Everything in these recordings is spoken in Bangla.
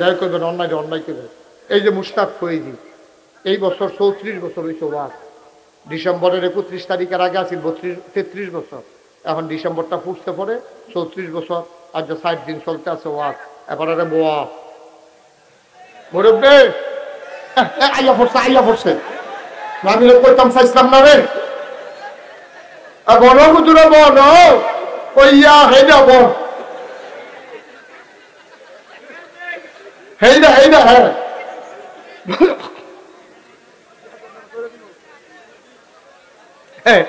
ন্যায় করবেন, অন্যায় অন্যায় করবেন। এই যে মুশতাক ফৈজি, এই বছর 34 বছর হয়েছে ওয়াজ। ডিসেম্বরের 31 তারিখের আগে আছি 33 বছর, এখন ডিসেম্বরটা ফুটতে পরে 34 বছর। আর যে 60 দিন চলতে আছে ওয়াজ। এবার বোয়া মুরব্বে আইয়া পড়ছে আমি কইতাম চাইছিলাম না রে বন হুজুরে বন কইয়া হেইডা বন হেইডা হ্যাঁ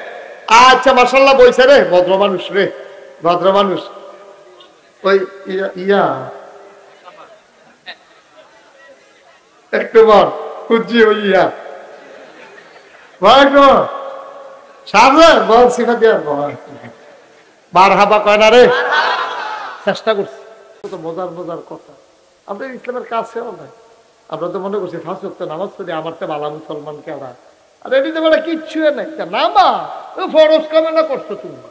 আচ্ছা মাশাআল্লাহ বইছে রে, ভদ্র মানুষ রে, ভদ্র মানুষ। ওই ইয়া একটু বল খুঁজি ওই ইয়া সামনে বল শিখা দিয়া বার হাবা কয় না রে, চেষ্টা করছি। মজার মজার কথা আমরা ইসলামের কাছেও নাই। আমরা তো মনে করছি ফাঁস ওয়াক্ত নামাজ পড়ি, আমার তো বালা মুসলমান কেরা, আর এটিতে বলে কিচ্ছু নাই নামা ফরজ কামে না করছো তুমি,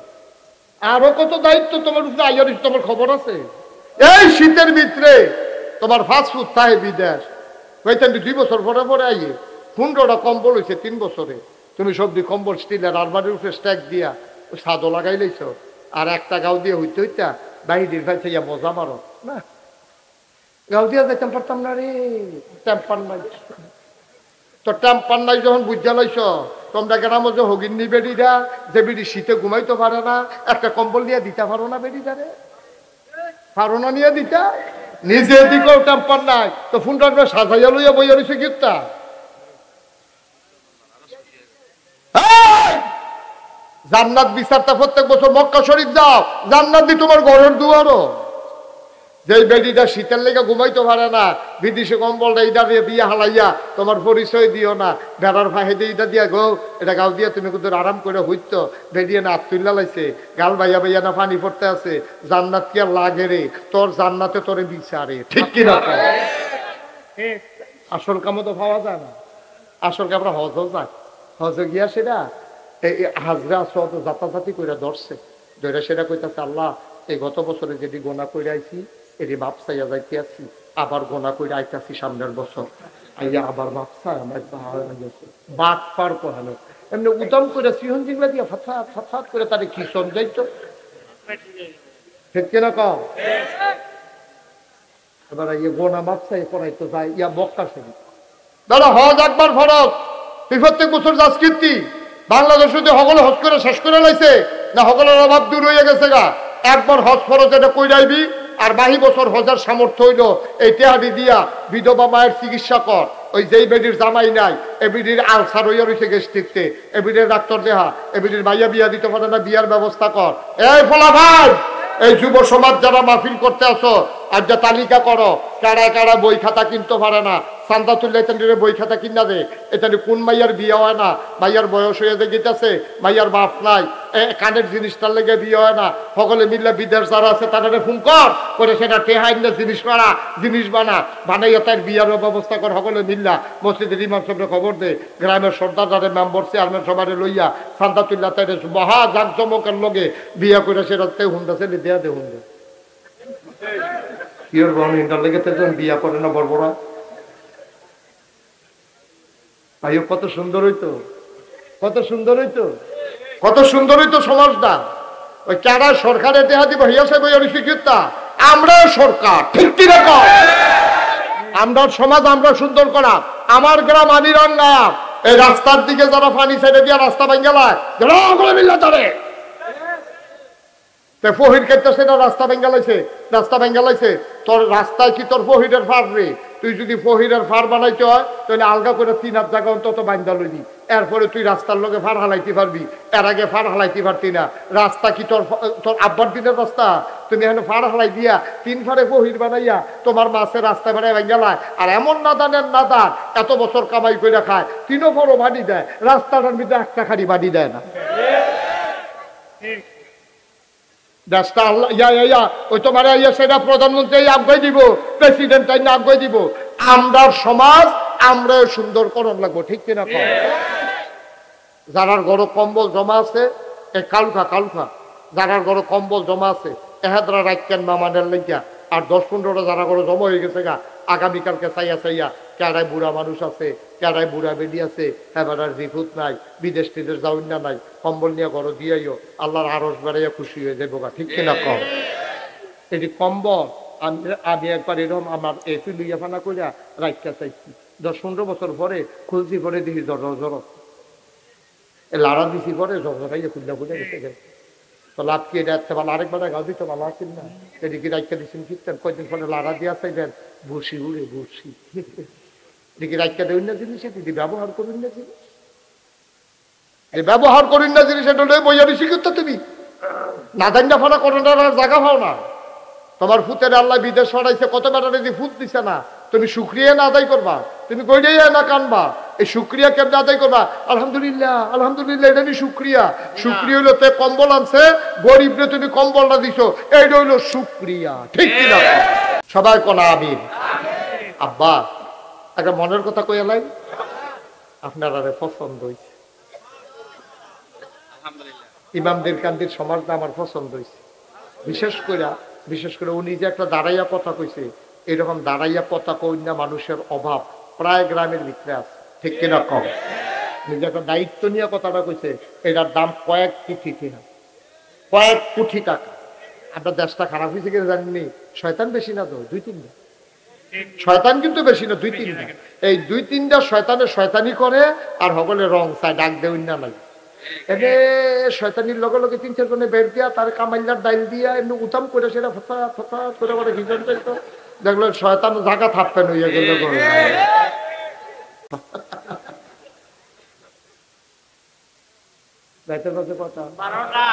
আরো কত দায়িত্ব তোমার উপরে আইয়ার, তোমার খবর আছে। এই শীতের ভিতরে তোমার ফাস্ট ফুড থাকে বিদেশ, কইতেন 2 বছর পরে পরে আইয়ে 15টা কম্বল হয়েছে 3 বছরে, তুমি সবজি কম্বল স্টিলের আলমারির উপরে স্ট্যাক দিয়া সাদও লাগাই লাইছ, আর একটা গাও দিয়ে হইতে হইতা বাহিরের ভাই ইয়া মজা মারো না, গাও দিয়া যাইতাম পারতাম না রে, টেম্পার নাই তো, টেম্পার নাই যখন বুঝা লাইছ, তোমরা গ্রামে যে হগিন্নি বেডিরা যে বেডি শীতে ঘুমাইতে পারে না, একটা কম্বল নিয়ে দিতে পারো না বেডিরা রে, পারো না নিয়ে দিতা, নিজে দিকেও টেম্পার নাই তো ফোনটার সাজাইয়া লইয়া বইয়া রয়েছে গীতটা। জান্নাত বিচারটা প্রত্যেক বছর মক্কা শরীফ যাও, জান্নাত দি তোমার ঘরের দুয়ারও। যে বেডিটা শীতের লেগে ঘুমাইতে পারে না, বিদেশি কম্বলটা ইটা দিয়ে দিয়ে হালাইয়া তোমার পরিচয় দিও না, বেড়ার ফাঁহে দিয়ে ইটা দিয়া গো এটা গাও দিয়ে তুমি কিন্তু আরাম করে হইত, বেরিয়ে না তুল্লা লাইছে গাল বাইয়া বাইয়া না পানি পড়তে আছে, জান্নাত কি আর লাগে রে, তোর জান্নাতে তোরে বিচারে, ঠিক কিনা? আসল কামও তো পাওয়া যায় না, আসল কাম আমরা হজও যায়, হজে গিয়া সেটা হাজরা আসত জাতাজাতি করে ধরছে, ধরে সেটা কইতাছে আল্লাহ এই গত বছরে যেটি গোনা করে আইছি এটি বাপসাইয়া যাইতে আছি, আবার গোনা করে আইতাছি সামনের বছর, আইয়া আবার বাপসায় আমার বাদ পার করানো, এমনি উদম করে সিহন জিংলা দিয়া ফাঁসাত ফাঁসাত করে তারে কিশন যাইতো, ঠিক কিনা কম? এবার ইয়ে গোনা বাপসাই করাইতো যায় ইয়া মক্কা শরীফ। দাদা হজ একবার ফরজ, তুই প্রত্যেক বছর যাস কীর্তি, বাংলাদেশ যদি হগল হজ করে শেষ করে লাইছে না, হগলের অভাব দূর হয়ে গেছে গা, একবার হজ ফরজ এটা কই যাইবি, আর বাহি বছর হজার সামর্থ্য হইল এই টেহাদি দিয়া বিধবা মায়ের চিকিৎসা কর, ওই যেই বেডির জামাই নাই এ বেডির আলসার হইয়া রয়েছে গেস্টিতে, এ বেডির ডাক্তার দেহা, এ বেডির মাইয়া বিয়া দিতে পারে না, বিয়ার ব্যবস্থা কর। এই ফলা ভাই, এই যুব সমাজ যারা মাহফিল করতে আসো আর যা তালিকা করো কারা কারা বই খাতা কিনতে পারে না, চান্দা তুললে এখানে বই খাতা কিনা দে, এখানে কোন মাইয়ার বিয়ে হয় না, মাইয়ার বয়স হয়ে গেছে, মাইয়ার বাপ নাই, কানের জিনিসটার লেগে বিয়ে হয় না, সকলে মিললে বিদেশ যারা আছে তাদের ফোন কর করে সেটা টেহাই না জিনিস করা জিনিস বানাইয়া তার বিয়ার ব্যবস্থা কর, সকলে মিল্লা মসজিদের ইমাম সাহেবরে খবর দে, গ্রামের সর্দার যাদের মেম্বর চেয়ারম্যান সবাই লইয়া চান্দা তুললা তাই মহা জাঁকজমকের লগে বিয়া করে সেটা হুন্দাছে দেয়া দে হুন্দা কি ওর বোন ইন্টার লেগে বিয়া করে না বড়বড়া ভাইও, কত সুন্দর হইতো, কত সুন্দর হইতো, কত সুন্দর হইতো সমাজটা। ওই কারা সরকারের দেহা দিব হইয়াছে শিক্ষিতা, আমরা সরকার, ঠিক কি রকম আমরা সমাজ আমরা সুন্দর করা। আমার গ্রাম আনিরাঙ্গা, এই রাস্তার দিকে যারা পানি ছেড়ে দিয়া রাস্তা ভেঙ্গেলায় মিল্লা তারে ফহির খেতেছে না, রাস্তা ভেঙ্গালাইছে, রাস্তা ভেঙ্গালাইছে, তোর রাস্তায় কি তোর ফহিরের ফার রে, তুই যদি ফহিরের ফার বানাইতে হয় তাহলে আলগা করে 3 হাত জায়গা অন্তত বান্ধা লইবি, এরপরে তুই রাস্তার লগে ফার হালাইতে পারবি, এর আগে ফার হালাইতে পারতি না। রাস্তা কি তোর তোর আব্বার দিনের রাস্তা, তুমি এখানে ফার হালাই দিয়া 3 ফারে ফহির বানাইয়া তোমার মাছের রাস্তা বানাই ভেঙ্গালায়, আর এমন নাদানের নাদান এত বছর কামাই করে খায় 3 ফারও বাড়ি দেয়, রাস্তাটার মধ্যে একটা খাড়ি বাড়ি দেয় না। দেশটা আল্লাহ ইয়া ওই তোমার সেটা প্রধানমন্ত্রী আগুয়াই দিব, প্রেসিডেন্ট আগুয়াই দিব, আমরা সমাজ আমরা সুন্দর করণ লাগবো, ঠিক কিনা? যারার ঘরে কম্বল জমা আছে এ কালুখা কালুখা, যারার ঘরে কম্বল জমা আছে এহাদরা রাখেন মামানের লেগিয়া আর 10-15টা যারা করে জমা হয়ে গেছে গা আগামীকালকে চাইয়া চাইয়া কেডায় বুড়া মানুষ আছে, কেডায় বুড়া বেডি আছে, এবার আর রিফুত নাই, বিদেশ টিদেশ যাওয়ার না নাই, কম্বল নিয়ে ঘর দিয়াইও আল্লাহর আরস বেড়াইয়া খুশি হয়ে যাবো গা, ঠিক কিনা কম? এটি কম্বল আমি একবার এরকম আমার এপি লইয়া ফানা করিয়া রাখতে চাইছি, 10-15 বছর পরে খুলছি, পরে দেখি জ্বর জ্বর লাড়া দিছি, পরে জ্বর জ্বরাইয়া খুলনা খুলে গেছে গেছে। তো লাভ কি এটা একটা ভালো, আরেকবার গাও দিতে ভালো আছেন না, এদিকে রাখতে দিচ্ছেন ফিরতেন, কয়েকদিন পরে লাড়া দিয়া চাইবেন ভুসি উড়ে ভুসি, এদিকে রাখতে দেবেন না জিনিস, দিদি ব্যবহার করুন না জিনিস, এই ব্যবহার করুন না জিনিস, এটা লয়ে বইয়া বেশি করতে তুমি না দান্ডা ফানা করোনার জায়গা পাও না। তোমার ফুতের আল্লাহ বিদেশ সরাইছে, কত বেটা যদি ফুট দিছে না, তুমি শুক্রিয়া না আদায় করবা, তুমি কইলেই না কানবা, এই শুক্রিয়া কেমনে আদায় করবা? আলহামদুলিল্লাহ আলহামদুলিল্লাহ, এটা নি শুক্রিয়া। শুক্রিয়া হইলো তে কম্বল আনছে, গরিবরে তুমি কম্বলটা দিছো, এইটা হইলো শুক্রিয়া, ঠিক কিনা? সবাই কোন আমিন। আব্বা একটা মনের কথা কই এলাই, আপনারা পছন্দ হয়েছে, ইমামদের কান্দির সমাজটা আমার পছন্দ হয়েছে, বিশেষ করে উনি যে একটা দাঁড়াইয়া কথা কইছে, এরকম দাঁড়াইয়া কথা কইনা মানুষের অভাব প্রায় গ্রামের ভিতরে আছে, ঠিক কিনা কম? উনি যে একটা দায়িত্ব নিয়ে কথাটা কইছে, এটার দাম কয়েক কোটি টাকা। আপনার দেশটা খারাপ হয়েছে কিনা জানেননি? শয়তান বেশি না তো, 2-3টা শয়তান, কিন্তু বেশি না, 2-3টা। এই 2-3টা শয়তানের শয়তানি করে আর সকলে রং চায়, ডাক দেউন না নাই, এনে শয়তানির লগে লগে 3-4 জনে বের দিয়া তার কামাইলার ডাইল দিয়া এমনি উতাম করে সেটা ফথা ফথা করে করে ভিজন চাইতো, দেখলো শয়তান জায়গা থাকতেন হইয়া গেল। রাইতের বাজে কটা? 12টা।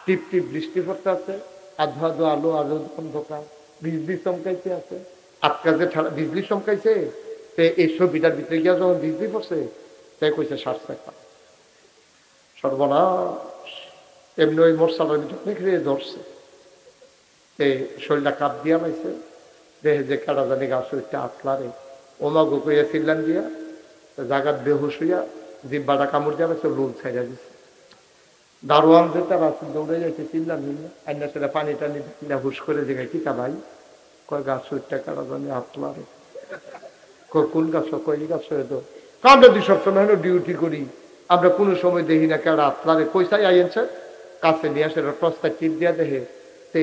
টিপ টিপ বৃষ্টি পড়তে আছে, আধো আধো আলো আলো অন্ধকার, বিজলি চমকাইতে আছে, আজকাল যে বিজলি চমকাইছে, এই ছবিটার ভিতরে গিয়া যখন বিজলি পড়ছে, তাই কইছে 60 টাকা সর্বনাশ। এমনি ওই মোরসালের ভিতরে ধরছে, শরীরটা কাপ দিয়া লাইছে, দেখে যে কারা জানি গাছ একটা আতলারে ওমাগো কইয়া চিল্লান দিয়া জাগাত বেহুশ হইয়া জিব্বাটা কামড় দিয়া লাইছে, লুল ছাইড়া দিছে। দারোয়ান যে তার আছে দৌড়ে যাইছে, চিল্লান দিল্লা আইনা সেটা পানি টানি দিলা হুশ করে জায়গায় কি তা ভাই, কয় গাছ একটা কারা জানি আতলারে, কোন গাছ, কয় গাছ তো আমরা 2 সপ্তাহ ডিউটি করি, আমরা কোনো সময় দেখি না কেউ আপনারে পয়সায় আইনছে, কাছে নিয়ে আসে টসটা টিপ দিয়া দেখে তে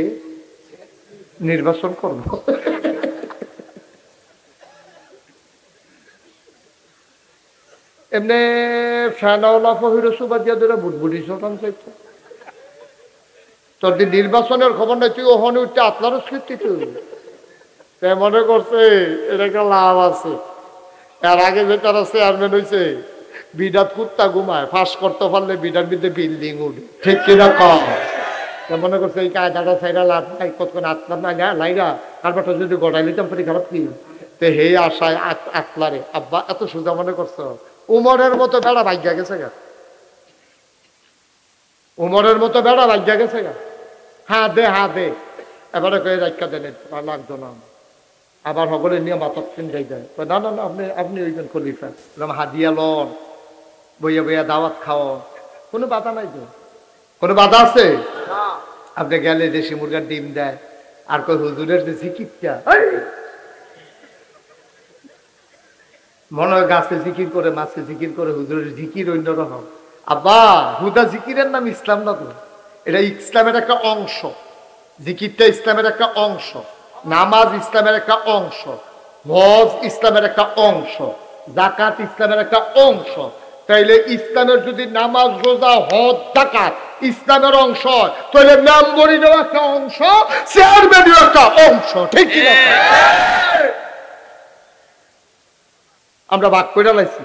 নির্বাচন করবো। এমনি ফ্যানওয়ালা ফহির সুবা দিয়া ধরে বুটবুটি শতান চাইতো, তোর নির্বাচনের খবর নাই, তুই ওখানে উঠতে আপনারও স্মৃতি, তুই মনে করছে এটা একটা লাভ আছে। এর আগে যে তারা চেয়ারম্যান হয়েছে, বিডাত কুত্তা ঘুমায়, ফাঁস করতে পারলে বিডার মধ্যে বিল্ডিং উঠে, ঠিক কিনা কম? মনে করছে এই কায়দাটা সাইডা লাভ নাই, কতক্ষণ আতলার নাই না লাইরা কারবারটা যদি গড়াই লিতাম পারি খারাপ কি, তো হে আশায় আতলারে আব্বা এত সোজা মনে করছো? উমরের মতো বেড়া ভাগ্যা গেছে গা, উমরের মতো বেড়া ভাগ্যা গেছে গা। হ্যাঁ দে এবারে কয়ে রাখা দেন, লাগতো না। আবার সকলে নিয়ে মাথার চিন্তাই যায়, না না না আপনি ওইজন খলিফা, হাদিয়া লন, বইয়া বইয়া দাওয়াত খাও, কোনো বাধা নাই তো, কোনো বাধা আছে? আপনি গেলে দেশি মুরগার ডিম দেয়, আর কই হুজুরের যে জিকিরটা, মনে হয় গাছে জিকির করে মাছে জিকির করে, হুজুরের জিকির অন্যরকম। আব্বা হুদা জিকিরের নাম ইসলাম না তো, এটা ইসলামের একটা অংশ, জিকিরটা ইসলামের একটা অংশ, নামাজ ইসলামের একটা অংশ, হজ ইসলামের একটা অংশ, যাকাত ইসলামের একটা অংশ। তাইলে ইসলামের যদি নামাজ রোজা হজ যাকাত ইসলামের অংশ, তাহলে মেম্বরিরও একটা অংশ, চেয়ারম্যানেরও একটা অংশ, ঠিক কি না? আমরা ভাগ করে লাইছি,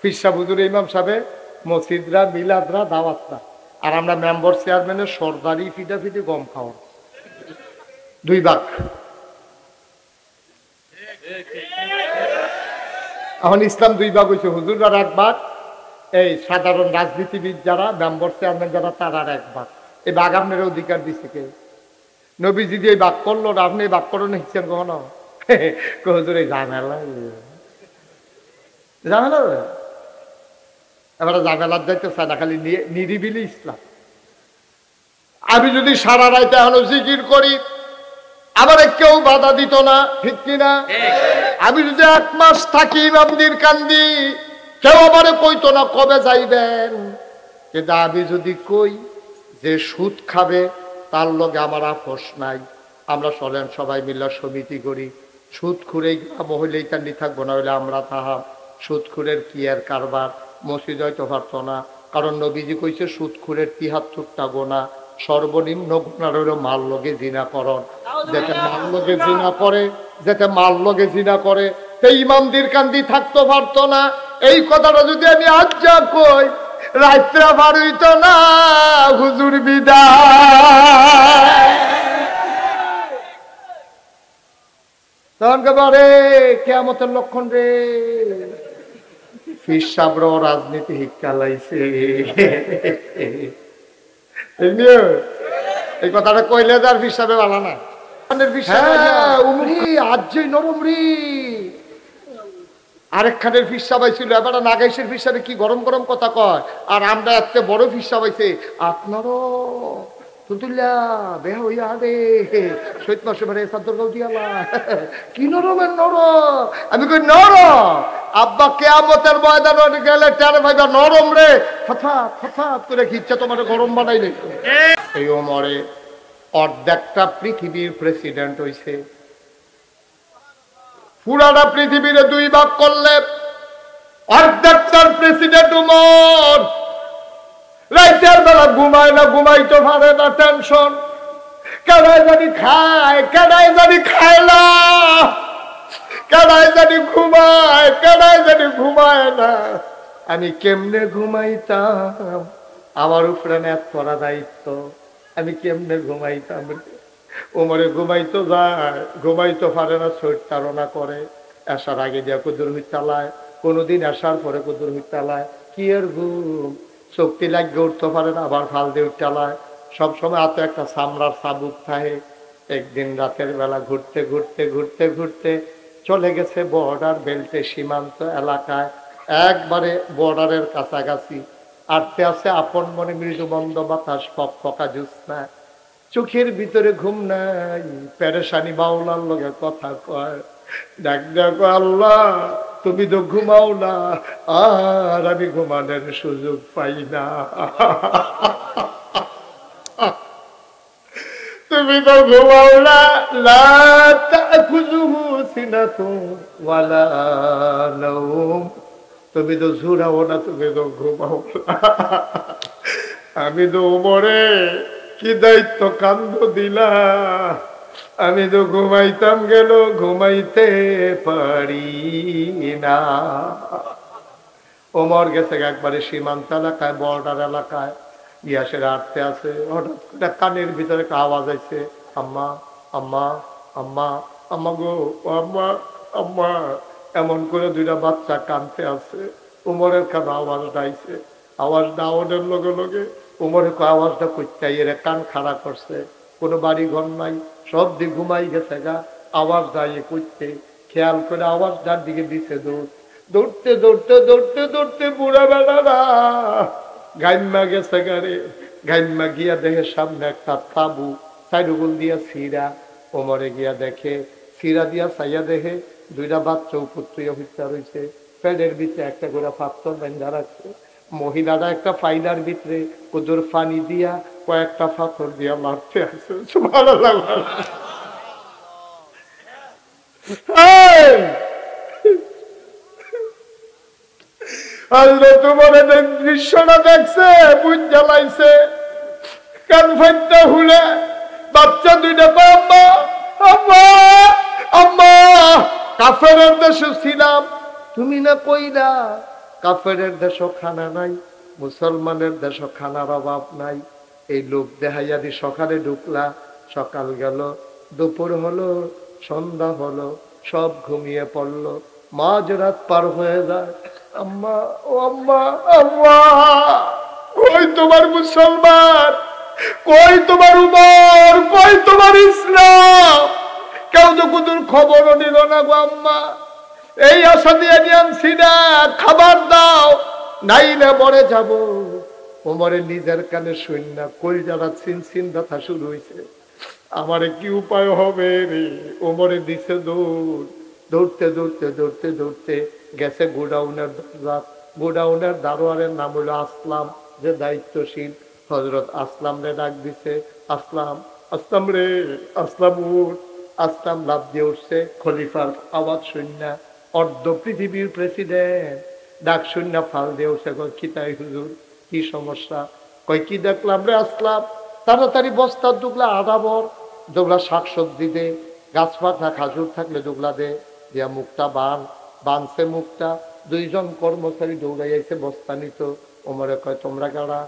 পীর সাহেব হুজুর ইমাম সাহেব, মসজিদরা মিলাদরা দাওয়াতরা, আর আমরা মেম্বার চেয়ারম্যানের সর্দারি ফিটাফিটি গম খাওয়া, 2 ভাগ। এখন ইসলাম 2 ভাগ হয়েছে, হুজুররা 1 ভাগ, এই সাধারণ রাজনীতিবিদ যারা মেম্বার চেয়ারম্যান যারা তারা 1 ভাগ। এই ভাগ আপনার অধিকার দিচ্ছে কে? নবীজি দিয়ে ভাগ করলো না, আপনি ভাগ করো নিচ্ছেন কখনো? হুজুর এই ঝামেলা এবারে ঝামেলার যাইতে চায় না, খালি নিরিবিলি ইসলাম। আমি যদি সারা রাইতে এখনো জিকির করি, আমার কেউ বাধা দিত না, ঠিক কিনা? আমি যদি 1 মাস থাকি ইমামদের কান্দি, কেউ আমারে কইতো না কবে যাইবেন। কিন্তু আমি যদি কই যে সুদ খাবে, তার লগে আমার আপোষ নাই। আমরা চলেন সবাই মিলে সমিতি করি, সুদখুরেই গ্রাম হইলেই কান্দি থাকবো, না হইলে আমরা তাহাম। সুদখুরের কি আর কারবার, মসজিদ হয়তো পারত না, কারণ নবীজি কইছে সুদখুরের 73টা গোনা, সর্বনিম্ন গোনার হইল মাল লগে জিনা করণ। যেটা মাল লগে জিনা করে, যেটা মাল লগে জিনা করে, সেই ইমামদের কান্দি থাকতে পারতো না। এই কথাটা যদি আমি আজ যা কই, রাত্রা পার হইত না, হুজুর বিদায়। তখন কে কিয়ামতের লক্ষণ রে, পীর সাহেবর রাজনীতি হিক্কা লাইছে। এই কথাটা কইলে যার পীর সাহেবে ভালো না। আরেকখানের পীর সাহেব ছিল, এবার নাগাইশের পীর সাহেব কি গরম গরম কথা কয়, আর আমরা এত বড় পীর সাহেব হইছে। আপনারও কি নরমের নর, আমি কই নর আব্বা কিয়ামতের ময়দানে গেলে টের ভাইবা নরম রে, হঠাৎ হঠাৎ করে খিচ্ছে তোমার গরম বানাইলে। এই ওমরে অর্ধেকটা পৃথিবীর প্রেসিডেন্ট হইছে। পুরাটা পৃথিবীর 2 ভাগ করলে অর্ধেকটার প্রেসিডেন্ট উমর। রাতের বেলা ঘুমায় না, ঘুমাইতে পারে না, টেনশন। কেনায় জানি খায়, কেনায় জানি খায় না, কেনায় জানি ঘুমায়, কেনায় জানি ঘুমায় না। আমি কেমনে ঘুমাইতাম, আমার উপরে নেত করা দায়িত্ব, আমি কেমনে ঘুমাইতাম। ওমরে ঘুমাইতো যায়, ঘুমাইতে পারে না, শরীর তাড়না করে। আসার আগে দিয়া কুদুর হইতালায়, কোনোদিন আসার পরে কুদুর হইতালায়। কি আর ঘুম, শক্তি লাগিয়ে উঠতে পারে না, আবার ফাল দিয়ে উঠালায়। সবসময় হাতে একটা চামড়ার চাবুক থাকে। একদিন রাতের বেলা ঘুরতে ঘুরতে ঘুরতে ঘুরতে চলে গেছে বর্ডার বেল্টে, সীমান্ত এলাকায়, একবারে বর্ডারের কাছাকাছি। আটতে আছে আপন মনে মৃদু মন্দ বাতাস, ফকফকা জ্যোৎস্না, চোখের ভিতরে ঘুম নাই, পেরেশানি, বাউলার লগে কথা কয়। ডাক ডাকো আল্লাহ, তুমি তো ঘুমাও না, আর আমি ঘুমানোর সুযোগ পাই না। তুমি তো ঘুমাও না, লা তাখুযুহু সিনাতুন ওয়ালা নাওম, তুমি তো ঝুরাও না, তুমি তো ঘুমাও না। আমি তো ওমরে কি দায়িত্ব কান্দ দিলা, আমি তো ঘুমাইতাম গেল, ঘুমাইতে পারি না। ওমর গেছে একবারে সীমান্ত এলাকায়, বর্ডার এলাকায়, ইয়াসের আটতে আছে। হঠাৎ করে কানের ভিতরে একটা আওয়াজ আইছে, আম্মা আম্মা আম্মা, আম্মা গো, আম্মা আম্মা। এমন করে 2টা বাচ্চা কানতে আছে। উমরের কেন আওয়াজটা আইছে, আওয়াজ ডাউনের লগে লগে উমরের আওয়াজটা করতে এর কান খাড়া করছে। কোনো বাড়ি ঘর নাই, সব দিক ঘুমাই গেছে গা। আওয়াজ দাঁড়িয়ে করতে খেয়াল করে আওয়াজটার দিকে দিছে দৌড়। দৌড়তে দৌড়তে দৌড়তে দৌড়তে বুড়া বেড়ারা গাইমা গেছে গাড়ি। গাইমা গিয়া দেখে সামনে একটা তাবু, সাইডুগুল দিয়া সিরা। ওমরে গিয়া দেখে, সিরা দিয়া চাইয়া দেখে 2টা বাচ্চা উপর তুইয়া হইতে রয়েছে। পেটের ভিতরে একটা করে পাথর বেঁধা রাখছে। মহিলারা একটা ফাইলার ভিতরে কুদুর পানি দিয়া কয়েকটা পাথর দিয়া মারতে আছে। আল্লাহ তোমার দৃশ্যটা দেখছে, বুঝ জ্বালাইছে, কান ফাইটটা হুলে বাচ্চা 2টা আম্মা আম্মা আম্মা। কাফেরের দেশে ছিলাম, তুমি না কইলা কাফেরের দেশও খানা নাই, মুসলমানের দেশও খানার অভাব নাই। এই লোক দেখাইয়া দি সকালে ঢুকলা, সকাল গেল, দুপুর হলো, সন্ধ্যা হলো, সব ঘুমিয়ে পড়লো, মাঝরাত পার হয়ে যায়। আম্মা ও আম্মা আম্মা, কই তোমার মুসলমান, কই তোমার উমর, কই তোমার ইসলাম? কেউ তো কুতুর খবরও নিল না গো আম্মা। এই আশা দিয়ে নিয়েছি না, খাবার দাও, নাইলে মরে যাব। উমরের নিজের কানে শূন্য কই যারা চিন চিন ব্যথা শুরু হয়েছে। আমারে কি উপায় হবে রে? ওমরে দিছে দৌড়, দৌড়তে দৌড়তে দৌড়তে দৌড়তে গেছে গোডাউনের দরজা। গোডাউনের দারোয়ারের নাম হলো আসলাম, যে দায়িত্বশীল। হজরত আসলাম রে ডাক দিছে, আসলাম, আসলাম রে, আসলাম উঠ। আসলাম লাভ দিয়ে উঠছে। খলিফার আওয়াজ শূন্য, অর্ধ পৃথিবীর প্রেসিডেন্ট ডাক শূন্য ফাল দিয়ে উঠছে। কি তাই হুজুর, কি সমস্যা? কই কি দেখলাম রে আসলাম, তাড়াতাড়ি বস্তার দুগলা আদাবর, যেগুলা শাকসবজি দে, গাছপাতা খাজুর থাকলে দুগলা দে, দিয়া মুখটা বানছে মুখটা। দুইজন কর্মচারী দৌড়াইয়াছে বস্তা নিত। ওমরে কয় তোমরা গাড়া?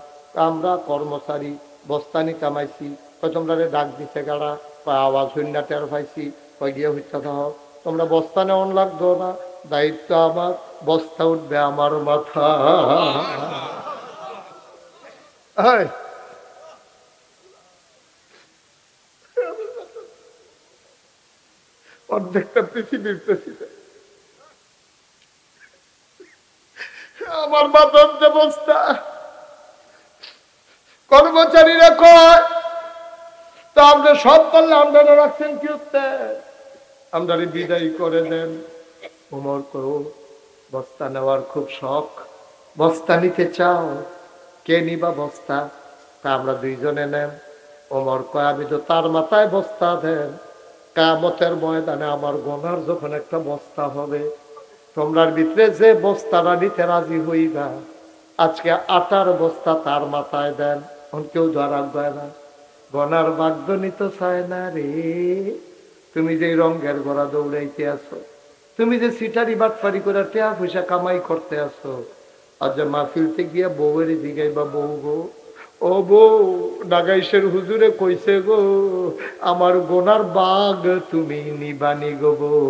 আমরা কর্মচারী, বস্তা নিতে আমাইছি। কয় তোমরা রে ডাক দিছে গাড়া? কয় আওয়াজ শূন্য টের পাইছি। কয় গিয়ে হইতে থাকো, তোমরা বস্তা নেওয়ান লাগতো না, দায়িত্ব আমার, বস্তা উঠবে আমার মাথা। অর্ধেকটা পৃথিবীর প্রেসিডেন্ট, আমার মাথার যে বস্তা। কর্মচারীরা কয় তা আমরা সব করলে আপনারা রাখছেন কি উত্তর? আমরা বিদায় করে দেন। ওমর করো, বস্তা নেওয়ার খুব শখ, বস্তা নিতে চাও? কে নিবা বস্তা? তা আমরা দুইজনে নেন। ওমর কয় আমি তো তার মাথায় বস্তা দেন, কিয়ামতের ময়দানে আমার গোনার যখন একটা বস্তা হবে, তোমরার ভিতরে যে বস্তাটা নিতে রাজি হইবা, আজকে আটার বস্তা তার মাথায় দেন। কেউ ধরা যায় না, গনার বাগ্য নিতে চায় না রে। তুমি যে রঙের গোড়া দৌড়াইতে আসো, তুমি যে সিটারি বাটপারি করে টেয়া পয়সা কামাই করতে আসো, আর যে মাহফিলতে গিয়া বউয়ের জিগাইবা, বউ গো, ও বউ, নাগাইশের হুজুরে কইছে গো আমার গোনার বাগ তুমি নিবানি গো বউ।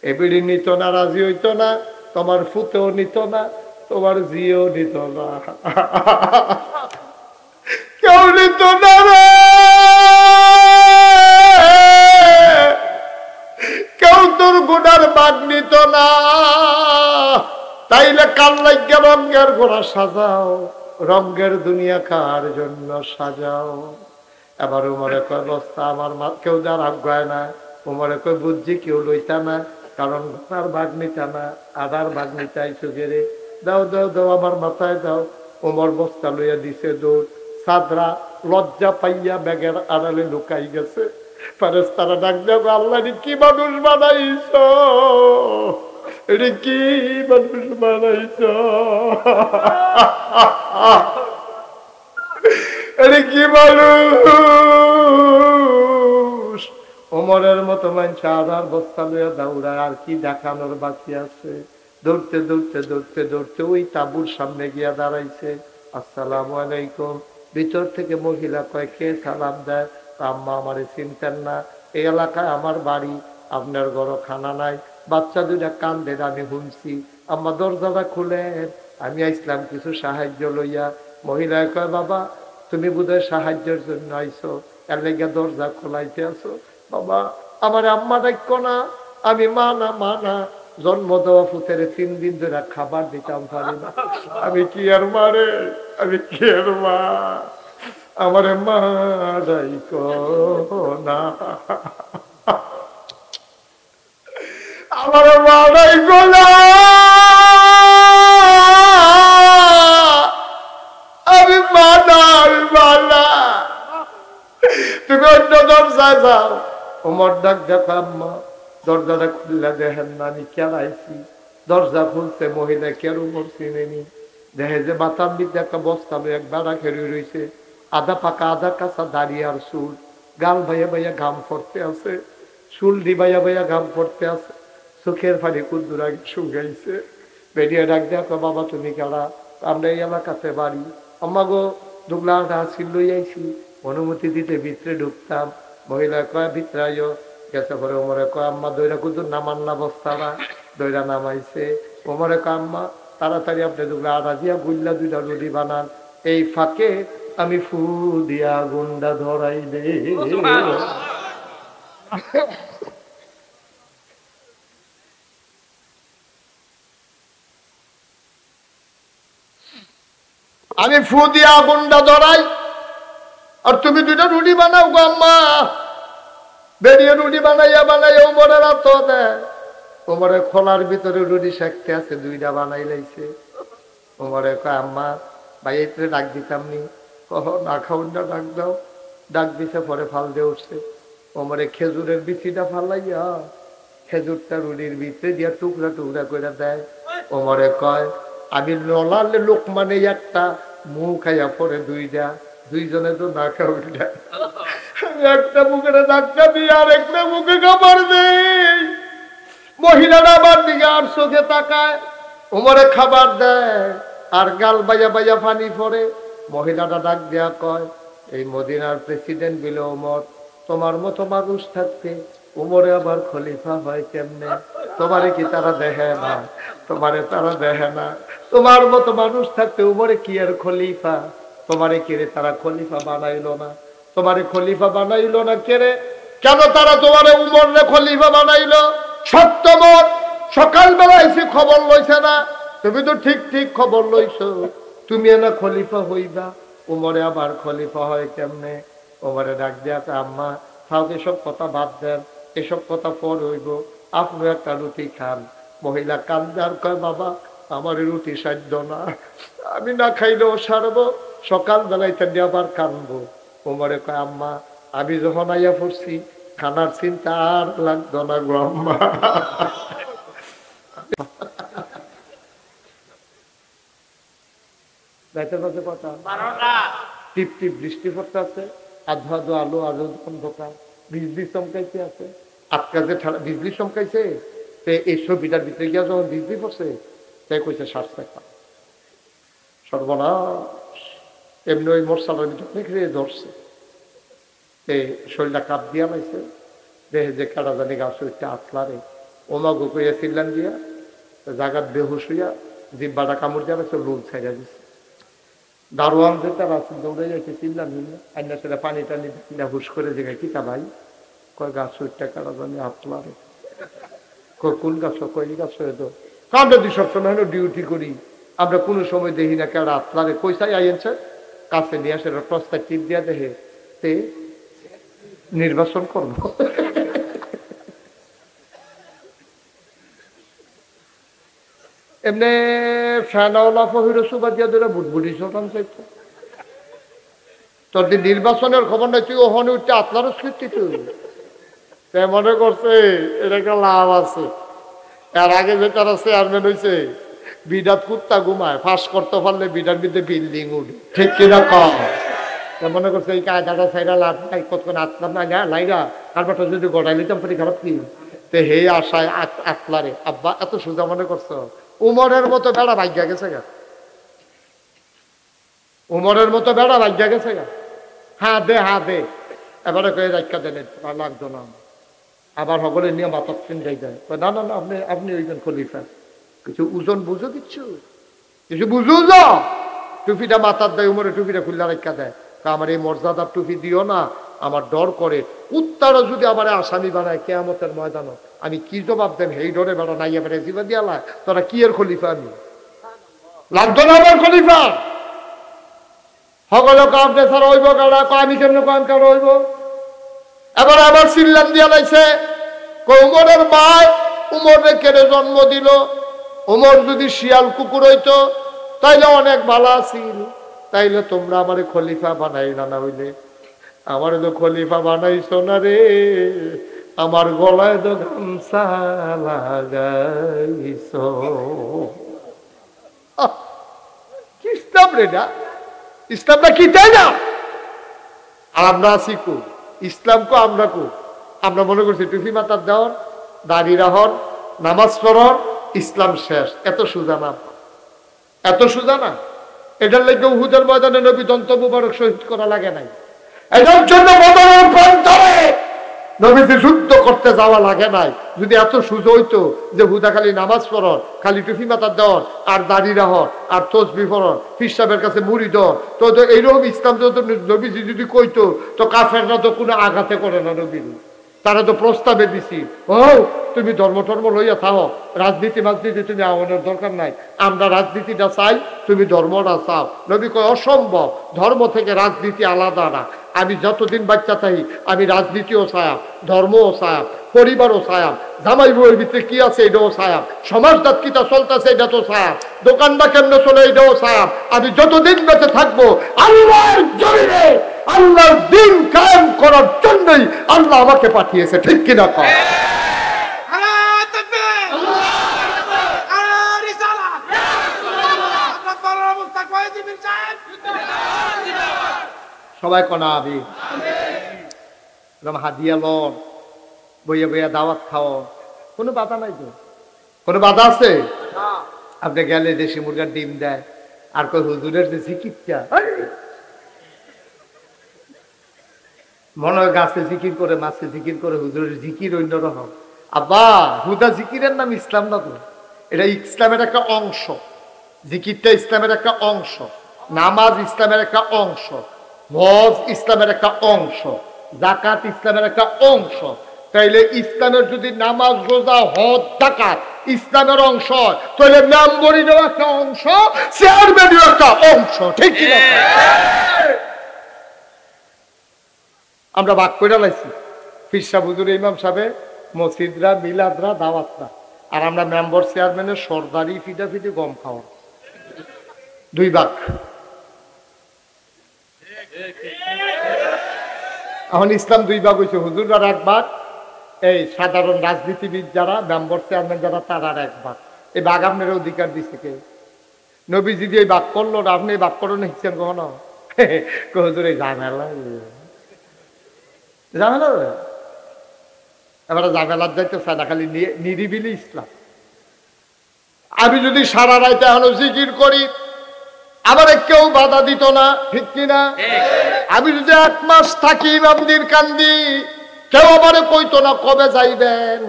এবিড়ি নিত না, রাজি হইতো না, তোমার ফুতেও নিত না, তোমার জিও নিত না, কেউ নিত না রে, কেউ তোর গোনার বাগ নিত না। তাইলে কাল লাগিয়া রঙের গোড়া সাজাও, রঙের দুনিয়া কার জন্য সাজাও। এবার উমরে কয় বস্তা আমার মা, কেউ যার আজ্ঞায় না। উমরে কয় বুঝছি কেউ লইতা না, কারণ ঘোড়ার ভাগ নিতা না, আদার ভাগ নিতাই চোখেরে। দাও দাও দাও, আমার মাথায় দাও। উমর বস্তা লইয়া দিছে দৌড়। সাদরা লজ্জা পাইয়া ব্যাগের আড়ালে লুকাই গেছে। ফেরেশতারা ডাক দেও, আল্লাহ কি মানুষ বানাইছ, এটা কি মানুষ বানাইছ, এটা কি মানুষ। ওমরের মতো মানুষ আধার বস্তা লইয়া দৌড়ায়, আর কি দেখানোর বাকি আছে? দৌড়তে দৌড়তে দৌড়তে দৌড়তে ওই তাঁবুর সামনে গিয়া দাঁড়াইছে। আসসালামু আলাইকুম। ভিতর থেকে মহিলা কয়, কে সালাম দেয়? আম্মা আমারে চিনতেন না, এই এলাকায় আমার বাড়ি, আপনার ঘর খানা নাই, বাচ্চা দুইটা কান্দে, আমি শুনছি, আম্মা দরজাটা খুলেন, আমি আসলাম কিছু সাহায্য লইয়া। মহিলায় কয়, বাবা তুমি বোধহয় সাহায্যের জন্য আইছো, এর লেগে দরজা খোলাইতে আছো। বাবা আমার আম্মা ডাক্য না, আমি মা না, জন্ম দেওয়া ফুতের 3 দিন ধরে খাবার দিতাম পারি না, আমি কি আর মারে, আমি কি আর মা, আমার মা ডাইক না, আমার মা ডাইক না, আমি মানা, আমি মানা, তুমি অন্য দরজায় যাও। ওমর ডাক দেখো, আম্মা দরজাটা খুললে দেখেন না আমি কেন আইছি। দরজা খুলতে মহিলা কেন উমর চিনেনি, দেখে যে মাথার মধ্যে একটা বস্তা এক বেড়া খেয়ে রয়েছে, আধা পাকা আধা কাঁচা দাঁড়িয়ে, আর চুল, গাল ভাইয়া ভাইয়া ঘাম পড়তে আছে, চুল দি ভাইয়া ভাইয়া ঘাম পড়তে আছে, চোখের পানি কুদ্দুর আগে শুকাইছে। বেরিয়ে ডাক দেখো, বাবা তুমি কেডা? আমরা এই এলাকাতে বাড়ি, আম্মা গো দুগলা হাসিল লই আইছি, অনুমতি দিতে ভিতরে ঢুকতাম। মহিলা কয় ভিতরে আইও। গেছে পরে ওমরে কয়, আম্মা দইরা কুদ্দুর নামান না বস্তাটা, দইরা নামাইছে। ওমরে কয়, আম্মা তাড়াতাড়ি আপনি দুগলা আটা দিয়া গুল্লা 2টা রুটি বানান, এই ফাঁকে আমি ফু দিয়া গুন্ডা ধরাই দে। আমি ফু দিয়া গুন্ডা ধরাই, আর তুমি দুইটা রুটি বানাও গো আম্মা। বেরিয়ে রুটি বানাইয়া উমরের হাত দেয়। উমরের খোলার ভিতরে রুটি শেখতে আছে, দুইটা বানাই লাইছে। উমরে কয় আম্মা ভাই এতে ডাক দিতাম নি, কহ না খাউন না, ডাক দাও। ডাক দিছে, পরে ফাল দিয়ে উঠছে। উমরে খেজুরের বিচিটা ফালাইয়া খেজুরটা রুটির ভিতরে দিয়া টুকরা টুকরা করে দেয়। উমরে কয় আমি নলালে লোক মানে একটা, মুখ খাইয়া পরে দুইটা, দুইজনে তো না খাউনটা। একটা মুখে ধাক্কা দিয়ে আর একটা মুখে খাবার দেই। মহিলারা আমার দিকে আর চোখে তাকায়, উমরে খাবার দেয় আর গাল বাইয়া বাইয়া পানি পড়ে। মহিলাটা ডাক দেয়া কয় এই মদিনার প্রেসিডেন্ট বিল ওমর, তোমার মতো মানুষ থাকতে উমরে আবার খলিফা হয় কেমনে? তোমারে কি তারা দেখে না? তোমারে তারা দেখে না? তোমার মতো মানুষ থাকতে উমরে কি আর খলিফা? তোমারে কিরে তারা খলিফা বানাইলো না? তোমারে খলিফা বানাইলো না কেরে? কেন তারা তোমারে উমরে খলিফা বানাইলো? সত্যমত সকালবেলা এসে খবর লইছে না? তুমি তো ঠিক ঠিক খবর লইছো, তুমি না খলিফা হইবা, উমরে আবার খলিফা হয় কেমনে? উমরে ডাক দিয়া আম্মা তাহলে এসব কথা বাদ দেন, এসব কথা পর হইব, আপনি একটা রুটি খান। মহিলা কান্দার কয় বাবা আমার রুটি সাধ্য না, আমি না খাইলেও সারবো, সকালবেলায় তেমনি আবার কানবো। উমরে কয় আম্মা আমি যখন আইয়া পড়ছি খানার চিন্তা আর লাগতো না গো আম্মা। টিপ টিপ বৃষ্টি পড়তে আছে, আধো আধো আলো আলো অন্ধকার, বিজলি চমকাইতে আছে। আজকাল যে বিজলি চমকাইছে, এই ছবিটার ভিতরে গিয়া যখন বিজলি পড়ছে, তাই কইছে শ্বাস দেখা সর্বনাশ। এমনি ওই মোরসালের ভিতরে ধরছে, শরীরটা কাপ দিয়া লাইছে, দেহে যে কাটা জানি গাছ হইতে আতলারে ওমাগো কইয়া চিল্লান দিয়া জাগাত বেহুশ হইয়া জিব্বাটা কামড় দিয়া লাইছে, লুল ছাইড়া দিচ্ছে। দারোয়ান যে তার আছে দৌড়ে যাইছে, চিল্লান নিলে আইনা সেটা পানি টানি কিনা হুশ করে জায়গায় কিতা ভাই? কয় গাছ হইতে কাটা জানি আতলারে। কোন গাছ? কয় গাছ হয়ে তো আমরা দুই সবসময় হলো ডিউটি করি, আমরা কোনো সময় দেখি না কেন আতলারে। কইসাই আইনছে কাছে নিয়ে আসে, টসটা টিপ দিয়া দেখে তে নির্বাচন করবো। এমনি ফ্যানওয়ালা ফহির সুবা দিয়া ধরে বুটবুটি চটান চাইতো। তোর দিন নির্বাচনের খবর নাই, তুই ওখানে উঠতে আপনারও স্মৃতি তুই মনে করছে এটা একটা লাভ আছে। এর আগে যে তারা চেয়ারম্যান হয়েছে, বিডাত কুত্তা ঘুমায়, ফাঁস করতে পারলে বিডার ভিতরে বিল্ডিং উঠে, ঠিক কিনা কম? মনে করছে এই কায়দাটা সাইডা লাভ নাই, কতক্ষণ আতলাম না লাইরা তারপরটা যদি গড়াই লিতাম পারি খারাপ কি? তো হে আশায় আতলারে আব্বা এত সোজা মনে করছো? উমরের মতো বেড়া ভাগ্যা গেছে গা, উমরের মতো বেড়া ভাগ্যা গেছে গা। হ্যাঁ দে, হ্যাঁ দে, এবারে কয়ে রাখা দেন লাগতো না। আবার সকলে নিয়ে মাথার চিন্তাই যায়, না না না আপনি আপনি ওইজন খলিফা, কিছু ওজন বুঝো, কিছু বুঝো যা। টুপিটা মাথার দেয়, উমরে টুপিটা খুললা রাখা দেয়, আমার এই মর্যাদার টুপি দিও না, আমার ডর করে। উত্তরও যদি আমার আসামি বানায় কেয়ামতের ময়দান, আমি কি জবাব দেন? এই ডরে বেড়া নাই এবারে জীবা দিয়া লা, তোরা কি এর খলিফা? আমি লাগতো না আমার খলিফা। সকলে কামতে ছাড়া হইব কারা, আমি কেমন কাম কারা হইব? এবার আবার চিল্লান দিয়া লাইছে, উমরের মায় উমরে কেড়ে জন্ম দিল। উমর যদি শিয়াল কুকুর হইতো তাইলে অনেক ভালো আছিল, তাইলে তোমরা আমার খলিফা বানাই না হইলে। আমার তো খলিফা বানাইছো না রে, আমার গলায় তো গামছা লাগাইছো। ইসলাম রে না, ইসলামটা কি তাই না? আর আমরা আছি কু ইসলামকে, আমরা কু আমরা মনে করছি টুপি মাথার দেওয়ার, দাড়ি রাহর, নামাজ পড়র, ইসলাম শেষ। এত সোজা না, এত সোজা না। এটার লেগে উহুদের ময়দানে নবী দন্ত মুবারক শহীদ করা লাগে নাই। এটার জন্য বদরের প্রান্তরে নবীজি যুদ্ধ করতে যাওয়া লাগে নাই। যদি এত সুযোগ হইতো যে হুদা খালি নামাজ পড়র, খালি টুপি মাথার দেওয়ার, আর দাড়ি রাহর, আর তসবি পড়র, ফিসাবের কাছে মুড়ি দর, তো এইরকম ইসলাম তো নবীজি যদি কইতো, তো কাফেররা তো কোনো আঘাতে করে না নবীর। তারা তো প্রস্তাবে দিছি, ও তুমি ধর্ম টর্ম লইয়া থাও, রাজনীতি মাজনীতি তুমি আমাদের দরকার নাই, আমরা রাজনীতিটা চাই, তুমি ধর্মটা চাও। নবী কয় অসম্ভব, ধর্ম থেকে রাজনীতি আলাদা না। আমি যতদিন বাচ্চা থাকি আমি রাজনীতিও ছায়াম, ধর্মও ছায়াম, পরিবারও ছায়াম, জামাই বউয়ের ভিতরে কি আছে এটাও ছায়াম, সমাজটাত কিটা চলতেছে এটা তো ছায়াম, দোকানটা কেমনে চলে এটাও ছায়াম। আমি যতদিন বেঁচে থাকবো আল্লাহর জমিনে আল্লাহর দিন কায়েম করার জন্যই আল্লাহ আমাকে পাঠিয়েছে, ঠিক কিনা কর? সবাই কনা আবি হাদিয়া লন, বইয়া বইয়া দাওয়াত খাও, কোনো বাধা নাই তো? কোনো বাধা আছে? আপনি গেলে দেশি মুরগার ডিম দেয়, আর কই হুজুরের যে জিকিরটা মনে হয় গাছে জিকির করে মাছে জিকির করে, হুজুরের জিকির অন্যরকম। আব্বা হুদা জিকিরের নাম ইসলাম না তো, এটা ইসলামের একটা অংশ। জিকিরটা ইসলামের একটা অংশ, নামাজ ইসলামের একটা অংশ, হজ ইসলামের একটা অংশ, যাকাত ইসলামের একটা অংশ। তাইলে ইসলামের যদি নামাজ রোজা হজ যাকাত ইসলামের অংশ, তাহলে মেম্বরিরও একটা অংশ, চেয়ারম্যানেরও একটা অংশ, ঠিক কি না? আমরা ভাগ করে লাইছি, পীর সাহেব হুজুর ইমাম সাহেব, মসজিদরা মিলাদরা দাওয়াতরা, আর আমরা মেম্বার চেয়ারম্যানের সর্দারি ফিটাফিটি গম খাওয়া, দুই ভাগ। এখন ইসলাম দুই ভাগ হয়েছে, হুজুররা এক ভাগ, এই সাধারণ রাজনীতিবিদ যারা মেম্বার চেয়ারম্যান যারা তারা এক ভাগ। এই ভাগ আপনার অধিকার দিচ্ছে কে? নবীজি দিয়ে ভাগ করলো, আপনি ভাগ করে নিচ্ছেন কখনো? হুজুর এই ঝামেলা ঝামেলা এবার ঝামেলার যাইতে চায় না, খালি নিরিবিলি ইসলাম। আমি যদি সারা রাইতে এখনো জিকির করি আবার কেউ বাধা দিত না, ঠিক কিনা? আমি যদি 1 মাস থাকি ইমামদের কান্দি, কেউ আবার কইতো না কবে যাইবেন।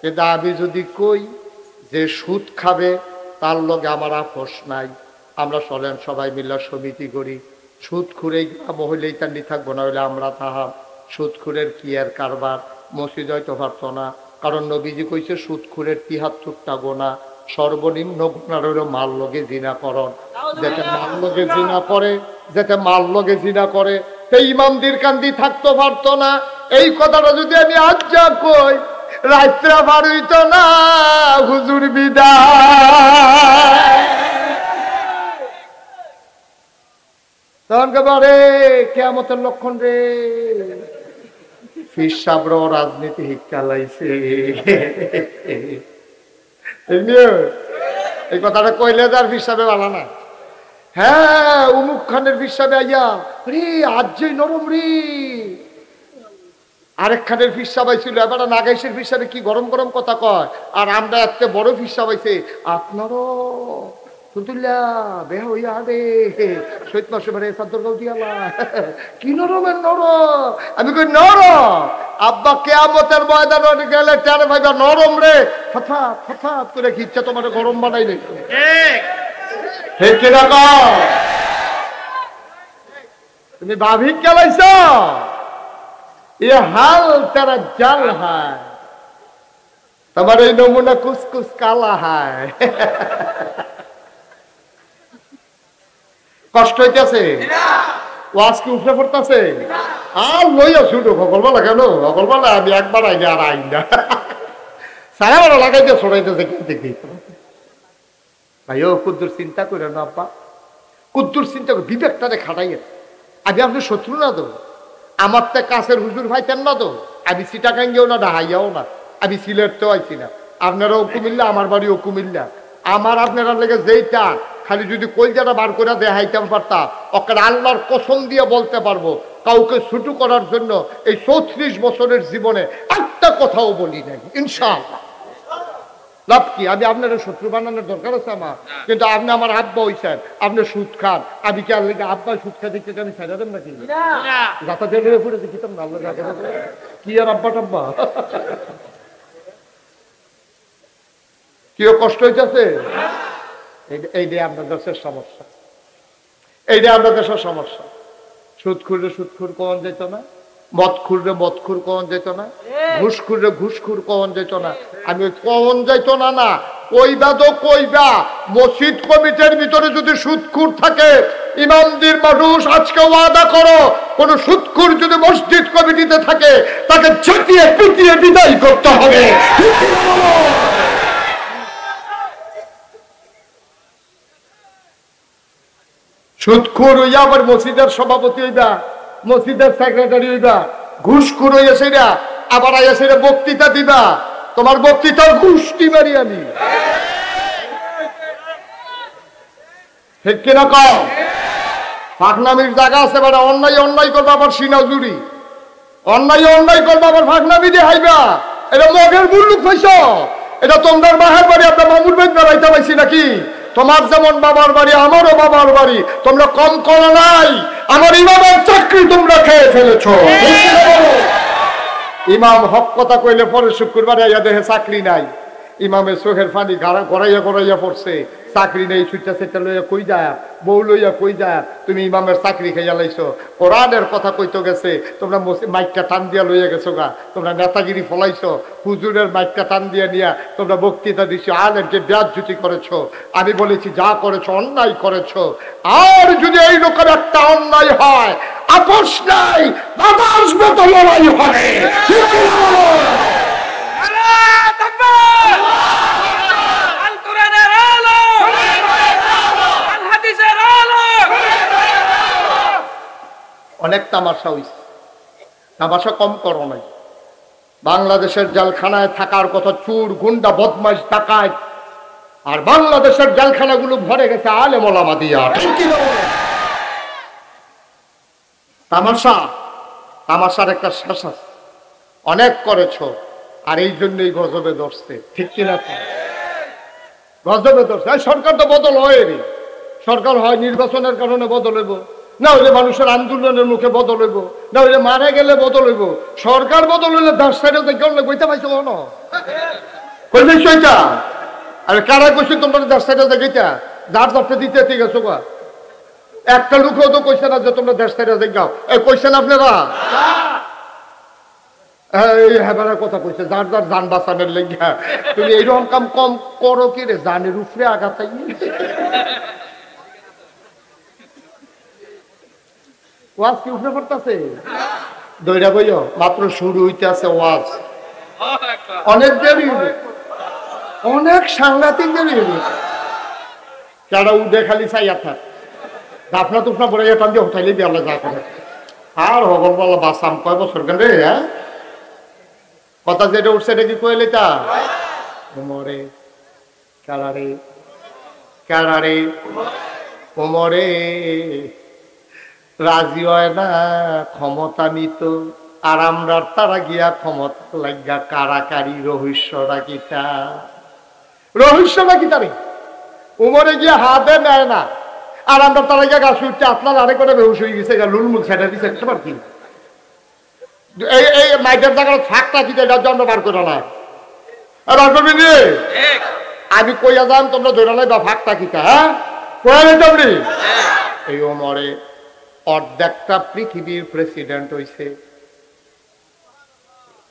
কিন্তু আমি যদি কই যে সুদ খাবে তার লগে আমার আপোষ নাই, আমরা চলেন সবাই মিলে সমিতি করি, সুদ খুঁড়ে মহিলাই তান্ডি থাকবো না, হইলে আমরা তাহা সুদখুরের কি আর কারবার, মসজিদ হয়তো পারতো না, কারণ নবীজি কইছে সুদখুরের 73টা গোনা, সর্বনিম্ন গোনা হইল মাল লগে জিনা করণ। যেটা মাল লগে জিনা করে, যেটা মাল লগে জিনা করে, সেই ইমামদের কান্দি থাকতে পারতো না। এই কথাটা যদি আমি আজ যা কই, রাত্রা পার হইত না, হুজুর বিদায়। তখন কে কিয়ামতের লক্ষণ রে, পীর সাহেব রাজনীতি শিক্ষা লাইছে। এই কথাটা কইলে যার পীর সাহেব ভালো না। হ্যাঁ, উমুক খানের পীর সাহেব আইয়া রে আজ যে নরম রে, আরেক খানের পীর সাহেব আইছিল, এবার নাগাইশের পীর সাহেব কি গরম গরম কথা কয়, আর আমরা একটা বড় পীর সাহেব আইছে, আপনারও কি নরমের নরম। আমি কই নরম আব্বা, কিয়ামতের ময়দানে গেলে টের ভাইবা নরম রে, হঠাৎ হঠাৎ করে খিচ্ছে তোমার গরম বানাই নেই। তুমি ভাবিক গেলাইছ, এ হাল তারা জাল হয়, তোমার এই নমুনা কুসকুস কালা হয়। কষ্ট হইতেছে, ওয়াজ কি উঠে পড়তেছে? আর লইয়া শুধু সকলবেলা কেন, সকলবেলা আমি একবার আইনি আর আইন না, সারা বেলা লাগাইতে ছড়াইতেছে। দেখি ভাই ও কুদ্দুর চিন্তা করে না আব্বা, কুদ্দুর চিন্তা করে বিবেকটারে খাটাইয়ে। আমি আপনার শত্রু না তো, আমার তো কাছের হুজুর ভাইতেন না তো, আমি চিটাগাঙ্গেও না ঢাহাইয়াও না, আমি সিলেটতেও আইছি না। আপনারাও কুমিল্লা, আমার বাড়িও কুমিল্লা, আমার আপনারা লেগে যেইটা খালি যদি কলজাটা বার করে দেখাইতাম পারতাম, ওকে আল্লাহর কসম দিয়ে বলতে পারবো, কাউকে ছুটু করার জন্য এই 34 বছরের জীবনে একটা কথাও বলি নাই, ইনশাআল্লাহ। লাভ কি? আমি আপনার শত্রু বানানোর দরকার আছে আমার? কিন্তু আপনি আমার আব্বা হইছেন, আপনি সুদ খান, আমি কি আল্লাহ আব্বা সুদ খা দিতে আমি ছাড়া দেন নাকি? যাতা দিয়ে পড়ে দেখিতাম না আল্লাহ কি আর আব্বা টাব্বা। কেউ কষ্ট হইতেছে? এইটাই আপনার দেশের সমস্যা, এইটাই আপনার দেশের সমস্যা। সুদ খুঁড়লে সুদখুর কখন যেত না, মদ খুঁড়লে মদখুর কখন যেত না, ঘুষ খুঁড়লে ঘুষখুর কখন যেত না। আমি কখন যাইতো না না কইবা তো কইবা, মসজিদ কমিটির ভিতরে যদি সুদখুর থাকে ইমামদের মানুষ আজকে ওয়াদা করো, কোন সুদখোর যদি মসজিদ কমিটিতে থাকে তাকে ঝাঁটিয়ে পিটিয়ে বিদায় করতে হবে। সুদখোর হইয়া আবার মসজিদের সভাপতি হইবা, মসজিদের সেক্রেটারি হইবা, ঘুষখোর হইয়া সেটা আবার আইয়া সেটা বক্তৃতা দিবা, তোমার বক্তৃতার ঘুষটি মারি আমি, ঠিক কিনা কম? ফাঁকনামির জায়গা আছে, মানে অন্যায় অন্যায় করবা আবার সিনাজুরি, অন্যায় করবা আবার ফাঁকনামি দিয়ে হাইবা, এটা মগের বুল্লুক হইছ, এটা তোমার বাহার বাড়ি, আপনার মামুর বাড়ি বেড়াইতে পাইছি নাকি? তোমার যেমন বাবার বাড়ি আমারও বাবার বাড়ি, তোমরা কম করো নাই, আমার ইমামের চাকরি তোমরা খেয়ে ফেলেছ। ইমাম হক কথা কইলে পরে শুক্রবার আইয়া দেহে চাকরি নাই, ইমামের চোখের পানি গড়াইয়া গড়াইয়া পড়ছে, চাকরি নেই, ছুটটা সেটা লইয়া কই যায়, বউ লইয়া কই যায়, তুমি ইমামের চাকরি খাইয়া লাইছো। কোরআনের কথা কইতো গেছে, তোমরা মাইকটা টান দিয়া লইয়া গেছো গা, তোমরা নেতাগিরি ফলাইছো, হুজুরের মাইকটা টান দিয়া নিয়া তোমরা বক্তৃতা দিছো, আলেমকে বেয়াজ্জতি করেছো। আমি বলেছি যা করেছো অন্যায় করেছো, আর যদি এইরকম একটা অন্যায় হয় আপোষ নাই, বাতাস মতো লড়াই হবে। অনেক তামাশা হইছে, তামাশা কম করো নাই। বাংলাদেশের জেলখানায় থাকার কথা চোর, গুন্ডা, বদমাইশ, ডাকাত, আর বাংলাদেশের জেলখানাগুলো ভরে গেছে আলেম ওলামা দিয়া। তামাশা, তামাশার একটা শেষ আছে, অনেক করেছ, আর এই জন্যই গজবে ধরছে, ঠিক কিনা? গজবে ধরছে। সরকার তো বদল হয়, সরকার হয় নির্বাচনের কারণে বদল হইব, না হইলে মানুষের আন্দোলনের মুখে বদল হইব, না হইলে মারা গেলে বদল হইব। সরকার বদল হইলে 10 সাইডে বইতে পাইছো কেন? কই পাইছো এটা? আর কারা কইছে তোমরা 10 সাইডে দেখাইতা? যার যারটা দিতে ঠিক আছে গা, একটা লোকও তো কইছে না যে তোমরা 10 সাইডে দেখাও। এই কইছেন আপনারা? এই হেবারের কথা কইছে, যার যার যান বাঁচানোর লেগা। তুমি এইরকম কাম কম করো কি রে, জানের উপরে আঘাতাই। ওয়াজ কি উঠে পড়তেছে? দইরা বইও, মাত্র শুরু হইতে আছে ওয়াজ, অনেক দেরি হবে, অনেক সাংঘাতিক দেরি হবে। যারা উঠে খালি চাইয়া থাক, দাফনা তুফনা বলে টান দিয়ে উঠাইলে দিয়ে যা করে। আর হবল বলা বাসাম কয় বছর কেন রে? হ্যাঁ, কথা যেটা উঠছে এটা কি কইলে তা উমরে কারারে কারারে উমরে রাজি হয় না ক্ষমতা নিত, আর আমরা তারা গিয়া ক্ষমতা লাগা কারাকারি। রহস্যটা কিতা? রহস্যটা কি তারে? উমরে গিয়া হাতে নেয় না, আর আমরা তারা গিয়া গাছ উঠছে, আপনার আরে করে বেহুশ হয়ে গেছে, লুলমুল সেটা দিচ্ছে। কি এই মাইকের জায়গার ফাঁকটা কি জন্য বার করে না, বার করবি নি? আমি কইয়া যান, তোমরা ধরে নাই বা ফাঁকটা কিতা? হ্যাঁ, কয়া নেই। এই ওমরে অর্ধেকটা পৃথিবীর প্রেসিডেন্ট হইছে।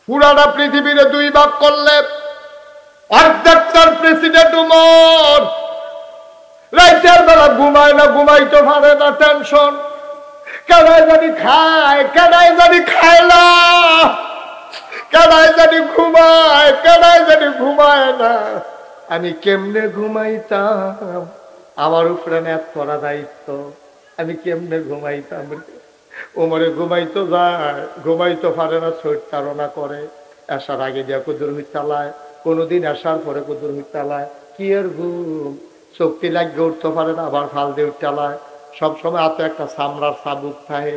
পুরাটা পৃথিবীর 2 ভাগ করলে অর্ধেকটার প্রেসিডেন্ট উমর। রাতের বেলা ঘুমায় না, ঘুমাইতে পারে না, টেনশন। কেনায় জানি খায়, কেনায় জানি খায় না, কেনায় জানি ঘুমায়, কেনায় জানি ঘুমায় না। আমি কেমনে ঘুমাইতাম, আমার উপরে নেত করা দায়িত্ব, আমি কেমনে ঘুমাইতাম। ওমরে ঘুমাইতো যায়, ঘুমাইতে পারে না, শরীর তাড়না করে। আসার আগে দিয়া কুদুর হইতে চালায়, কোনোদিন আসার পরে কুদুর হইতে চালায়। কি আর ঘুম, শক্তি লাগিয়ে উঠতে পারে না, আবার ফাল দিয়ে উঠতে চালায়। সবসময় হাতে একটা চামড়ার চাবুক থাকে।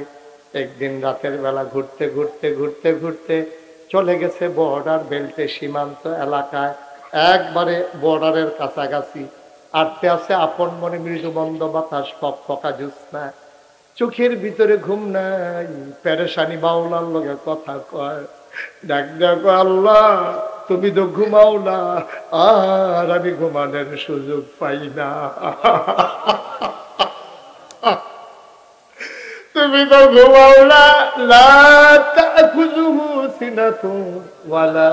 একদিন রাতের বেলা ঘুরতে ঘুরতে ঘুরতে ঘুরতে চলে গেছে বর্ডার বেল্টে, সীমান্ত এলাকায়, একবারে বর্ডারের কাছাকাছি। আটতে আছে আপন মনে মৃদু মন্দ বাতাস, ফকফকা জ্যোৎস্না, চোখের ভিতরে ঘুম নাই, পেরেশানি বাউলার লগে কথা কয়। ডাক দেখো আল্লাহ, তুমি তো ঘুমাও না, আর আমি ঘুমানোর সুযোগ পাই না। তুমি তো ঘুমাও না, লা তাখুযুহু সিনাতুন ওয়ালা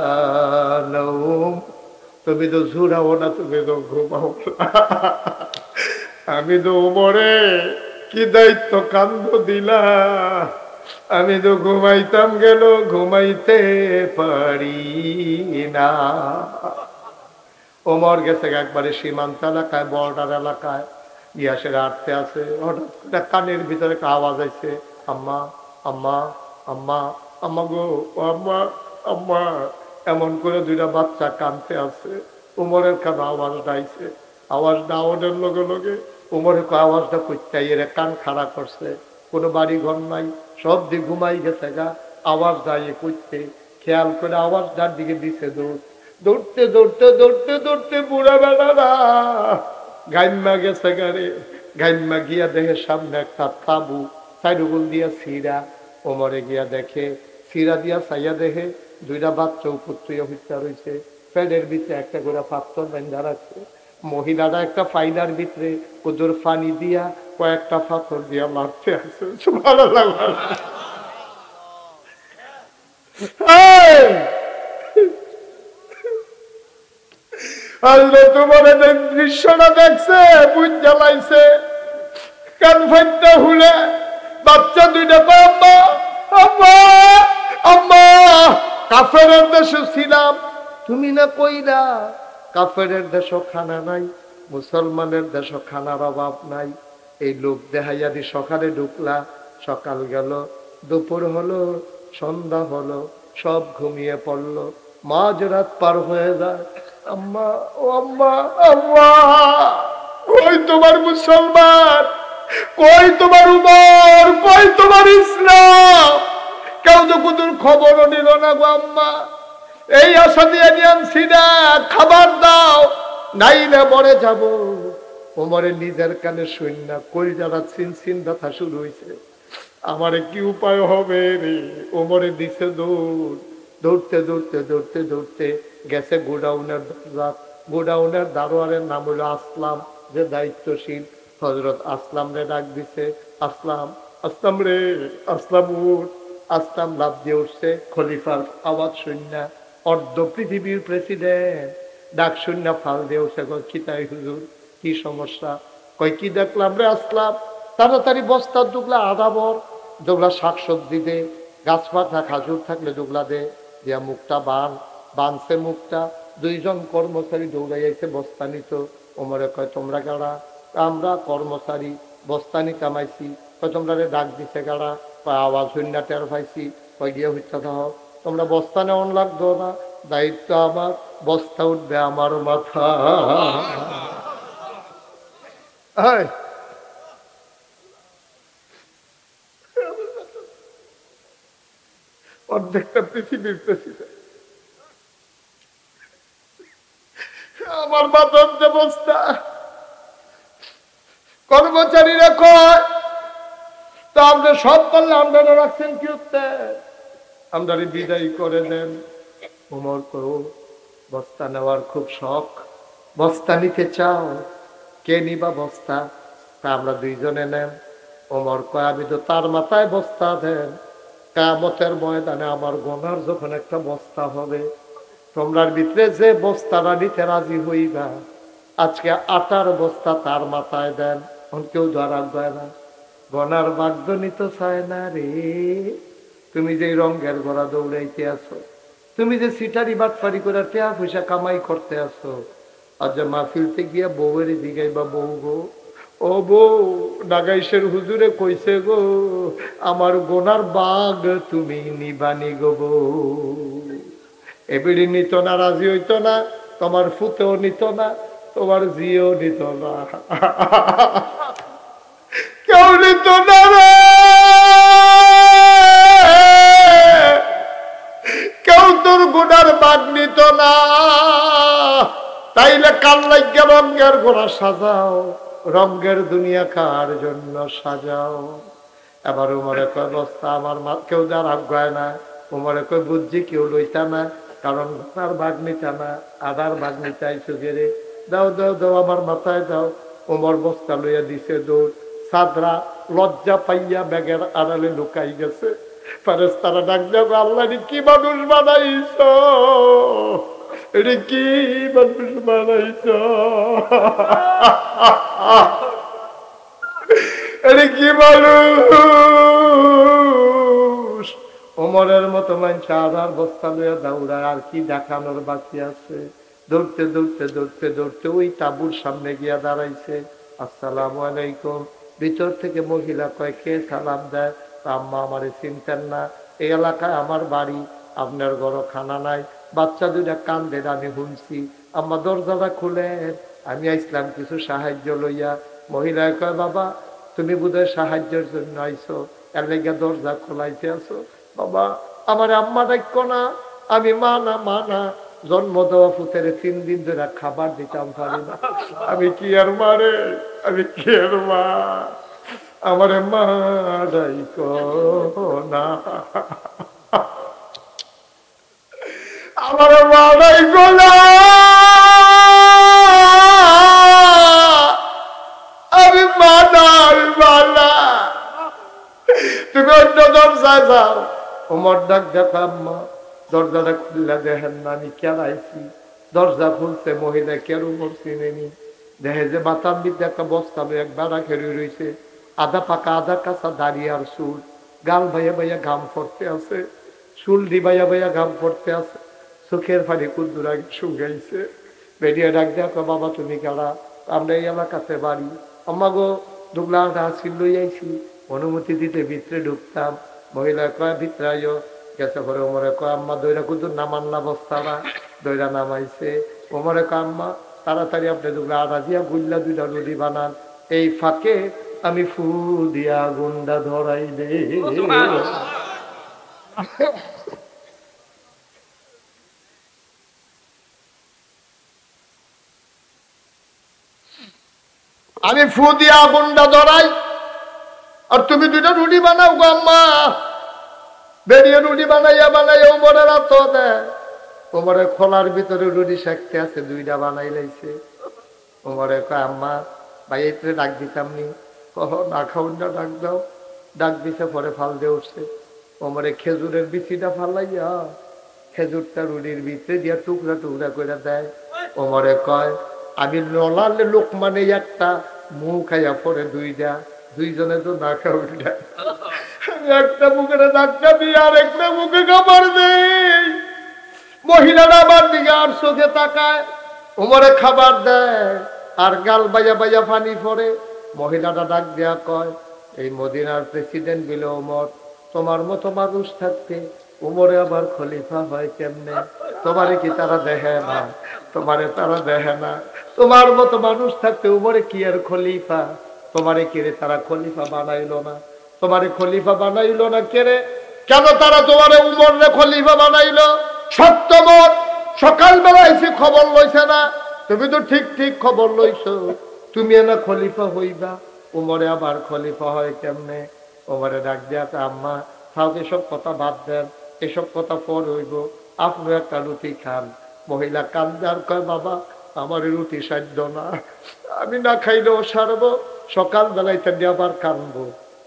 নাওম, তুমি তো ঝুরাও না, তুমি তো ঘুমাও না। আমি তো ওমরে কি দায়িত্ব কান্দ দিলা, আমি তো ঘুমাইতাম গেল ঘুমাইতে পারি না। ওমর গেছে একবারে সীমান্ত এলাকায়, বর্ডার এলাকায়, ইয়াসের আটতে আছে। হঠাৎ করে কানের ভিতরে একটা আওয়াজ আইছে, আম্মা আম্মা আম্মা আম্মা গো, আম্মা আম্মা, এমন করে দুইটা বাচ্চা কানতে আছে। উমরের কানে আওয়াজটা আইছে। আওয়াজটা আওয়াজের লগে লগে উমরের আওয়াজটা করতে এরা কান খাড়া করছে। কোনো বাড়ি ঘর নাই, সব দিয়ে ঘুমাই গেছে গা। আওয়াজ দাঁড়িয়ে করতে খেয়াল করে আওয়াজটার দিকে দিছে দৌড়। দৌড়তে দৌড়তে দৌড়তে দৌড়তে বুড়া বেড়ারা গাইমা গেছে গাড়ি। গাইমা গিয়া দেখে সামনে একটা তাবু, সাইডুগুল দিয়া সিরা। ওমরে গিয়া দেখে, সিরা দিয়া চাইয়া দেখে দুইটা বাচ্চা উপর তুইয়া হইতে রয়েছে। ফ্যানের ভিতরে একটা করে পাথর বেঁধা রাখছে। মহিলারা একটা ফাইলার ভিতরে ওদের পানি দিয়া কয়েকটা পাথর দিয়া মারতে আছে। তোমার দৃশ্যটা দেখছে, বুঝ জ্বালাইছে, কান ফাইটা হুলে বাচ্চা দুইটা আম্মা আম্মা আম্মা, কাফেরের দেশে ছিলাম, তুমি না কইরা কাফেরের দেশও খানা নাই, মুসলমানের দেশও খানার অভাব নাই। এই লোক দেখাইয়া দি সকালে ঢুকলা, সকাল গেল, দুপুর হলো, সন্ধ্যা হলো, সব ঘুমিয়ে পড়লো, মাঝরাত পার হয়ে যায়। আম্মা ও আম্মা আম্মা, কই তোমার মুসলমান, কই তোমার উমর, কই তোমার ইসলাম? কেউ তো কুতুর খবরও নিল না গো আম্মা। এই আশা দিয়ে নিয়ামছি না, খাবার দাও, নাই না মরে যাব। ওমরে নিজের কানে শুন না, কই যারা চিনচিন ব্যথা শুরু হয়েছে। আমারে কি উপায় হবে রে? ওমরে দিছে দৌড়। দৌড়তে দৌড়তে দৌড়তে দৌড়তে গেছে গোডাউনের দরজা। গোডাউনের দারোয়ারের নাম হলো আসলাম, যে দায়িত্বশীল। হযরত আসলাম রে ডাক দিছে, আসলাম আসলাম রে, আসলাম উঠ। আসলাম লাভ দিয়ে উঠছে। খলিফার আওয়াজ শুননা, অর্ধ পৃথিবীর প্রেসিডেন্ট ডাক শুননা ফাল দিয়ে উঠছে। কিতাই হুজুর, কি সমস্যা? কই কি দেখলাম রে আসলাম? তাড়াতাড়ি বস্তা দুগলা আদাবর, দুগলা শাকসবজি দে, গাছপাতা খাজুর থাকলে দুগলা দে, দিয়া মুখটা বানছে মুখটা। দুইজন কর্মচারী দৌড়াইয়াছে বস্তা নিত। ওমরে কয় তোমরা গাড়া? আমরা কর্মচারী, বস্তা নিতে কামাইছি। কয় তোমরা রে ডাক দিছে গাড়া? কয় আওয়াজ হইনা টের পাইছি। কয় গিয়ে হইতে থাও, তোমরা বস্তা নেওয়ান লাগতো না, দায়িত্ব আমার, বস্তা উঠবে আমার মাথা। অর্ধেকটা পৃথিবীর প্রেসিডেন্ট, আমার মাথার যে বস্তা। কর্মচারীরা কয় তা আমরা সব করলে আমরা রাখছেন কি উত্তর? আমরা বিদায় করে দেন। ওমর করো, বস্তা নেওয়ার খুব শখ, বস্তা নিতে চাও, কে নিবা বস্তা? তা আমরা দুইজনে নেন। ওমর কয় আমি তো তার মাথায় বস্তা দেন, কিয়ামতের ময়দানে আমার গোনার যখন একটা বস্তা হবে, তোমরার ভিতরে যে বস্তাটা নিতে রাজি হইবা, আজকে আটার বস্তা তার মাথায় দেন। কেউ ধরা যায় না, গনার বাগ্য নিতে চায় না রে। তুমি যে রঙের ঘোড়া দৌড়াইতে আছো, তুমি যে সিটারি বাটফারি করে টেয়া পয়সা কামাই করতে আছো, আর যে মাহফিলতে গিয়া বউয়ের জিগাইবা, বউ গো, ও বউ, নাগাইশের হুজুরে কইছে গো আমার গোনার বাঘ তুমি নিবানি গো বউ। এবিডি নিত না, রাজি হইতো না, তোমার ফুতেও নিত না, তোমার জিও নিত না, কেউ নিত না রে, কেউ তোর গোনার বাঘ নিত না। তাইলে কাল লাগিয়া রঙের গোড়া সাজাও, রঙের দুনিয়া কার জন্য সাজাও। এবার উমরে কয় বস্তা আমার মা, কেউ যার আজ্ঞায় না। উমরে কয় বুঝছি কেউ লইতা না, কারণ তার ভাগ নিতা না, আদার ভাগ নিতাই সুগেরে, দাও দাও দাও আমার মাথায় দাও। উমর বস্তা লইয়া দিছে দৌড়। সাদরা লজ্জা পাইয়া ব্যাগের আড়ালে লুকাই গেছে। ফেরেশতারা ডাক দেব, আল্লাহ রে কি মানুষ বানাইছ, এটা কি মানুষ বানাইছ? এটা কি মানুষ? ওমরের মতো মানুষ আর বস্তা লইয়া দৌড়ায়, আর কি দেখানোর বাকি আছে? দৌড়তে দৌড়তে দৌড়তে দৌড়তে ওই তাঁবুর সামনে গিয়া দাঁড়াইছে। আসসালামু আলাইকুম। ভিতর থেকে মহিলা কয়, কে সালাম দেয়? আম্মা আমারে চিনতেন না, এই এলাকায় আমার বাড়ি, আপনার ঘর খানা নাই, বাচ্চা দুইটা কান্দে, আমি শুনছি, আম্মা দরজাটা খুলেন, আমি আসলাম কিছু সাহায্য লইয়া। মহিলায় কয়, বাবা তুমি বোধহয় সাহায্যের জন্য আইছো, এর লেগে দরজা খোলাইতে আছো। বাবা আমার আম্মা ডাক্য না, আমি মা না, জন্ম দেওয়া পুতের 3 দিন ধরে খাবার দিতাম পারি না, আমি কি আর মারে, আমি কি আর মা, আমার মা ডাক্য না, আমার মা ডাক্য না, আমি মানা, আমি মানা, তুমি অন্য দরজায় যাও। ওমর ডাক দেখো, আম্মা দরজাটা খুললে দেখেন না আমি কেন আইছি। দরজা খুলছে, মহিলা কেন উমর চিনেনি, দেখে যে মাথার মধ্যে একটা বস্তা এক বেড়া খেয়ে রয়েছে, আধা পাকা আধা কাঁচা দাঁড়িয়ে, আর চুল, গাল ভাইয়া ভাইয়া ঘাম পড়তে আছে, চুল দি ভাইয়া ভাইয়া ঘাম পড়তে আছে, চোখের পানি কুদ্দুর আগে শুকাইছে। বেরিয়ে ডাক দেখো, বাবা তুমি কারা? আমরা এই এলাকাতে বাড়ি। আম্মা গো দুগলা আসিল লই আইছি, অনুমতি দিতে ভিতরে ঢুকতাম। মহিলা কয়, ভিতরে আইও। গেছে পরে ওমরে কয়, আম্মা দইরা কুদ্দুর নামান না, বস্তারা দইরা নামাইছে। ওমরে কয়, আম্মা তাড়াতাড়ি আপনি দুগলা আটা দিয়া গুল্লা 2টা রুটি বানান, এই ফাঁকে আমি ফু দিয়া গুন্ডা ধরাই দে। আমি ফু দিয়া গুন্ডা ধরাই, আর তুমি 2টা রুটি বানাও গো আম্মা। বেরিয়ে রুটি বানাইয়া ওমরের হাত দেয়। ওমরে খোলার ভিতরে রুটি শেখতে আছে, 2টা বানাই লাইছে। ওমরে কয়, আম্মা ভাই এতে ডাক দিতাম নি, কহ না খাউন না, ডাক দাও। ডাক দিছে, পরে ফাল দিয়ে উঠছে। ওমরে খেজুরের বিচিটা ফালাইয়া খেজুরটা রুটির ভিতরে দিয়া টুকরা টুকরা করে দেয়। ওমরে কয়, আমি নলালে লোক মানে একটা মুখ খাইয়া পরে 2টা, 2জনে তো না খাওয়া, আমি একটা মুখের ধাক্কা দিয়ে আর একটা মুখে খাবার দেই। মহিলারা আমার দিকে আর চোখে তাকায়, ওমরে খাবার দেয়, আর গাল বাইয়া বাইয়া পানি পড়ে। মহিলাটা ডাক দেয়া কয়, এই মদিনার প্রেসিডেন্ট বিলে ওমর, তোমার মতো মানুষ থাকতে ওমরে আবার খলিফা হয় কেমনে? তোমারে কি তারা দেখে না? তোমারে তারা দেখে না? তোমার মতো মানুষ থাকতে ওমরে কি আর খলিফা? তোমারে কিরে তারা খলিফা বানাইলো না? তোমারে খলিফা বানাইলো না কেরে? কেন তারা তোমারে উমরে খলিফা বানাইলো? সত্যমর সকালবেলা এসে খবর লইছে না? তুমি তো ঠিক ঠিক খবর লইছো, তুমি না খলিফা হইবা, উমরে আবার খলিফা হয় কেমনে? ওমরে ডাক দিয়া, আম্মা তাহলে এসব কথা বাদ দেন, এসব কথা পর হইব, আপনি একটা রুটি খান। মহিলা কান্দার কয়, বাবা আমার রুটি সাধ্য না, আমি না খাইলেও সারবো, সকালবেলায় তেমনি আবার কানবো।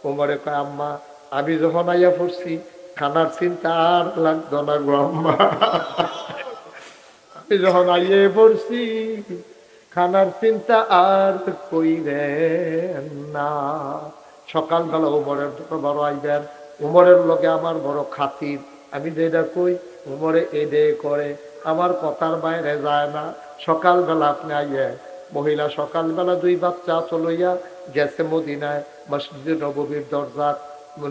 ওমরে কয়, আম্মা আমি যখন আইয়া পড়ছি খানার চিন্তা আর লাগতো না গো আম্মা, আমি যখন আইয়ে পড়ছি খানার চিন্তা আর কইরেন না। সকালবেলা উমরের বড় আইবেন, উমরের লগে আমার বড় খাতির, আমি যেটা কই উমরে এডে করে, আমার কথার বাইরে যায় না। সকালবেলা আপনি আইয়ে। মহিলা সকালবেলা 2 বাচ্চা চলইয়া গেছে মদিনায়, মসজিদে নববীর দরজাত।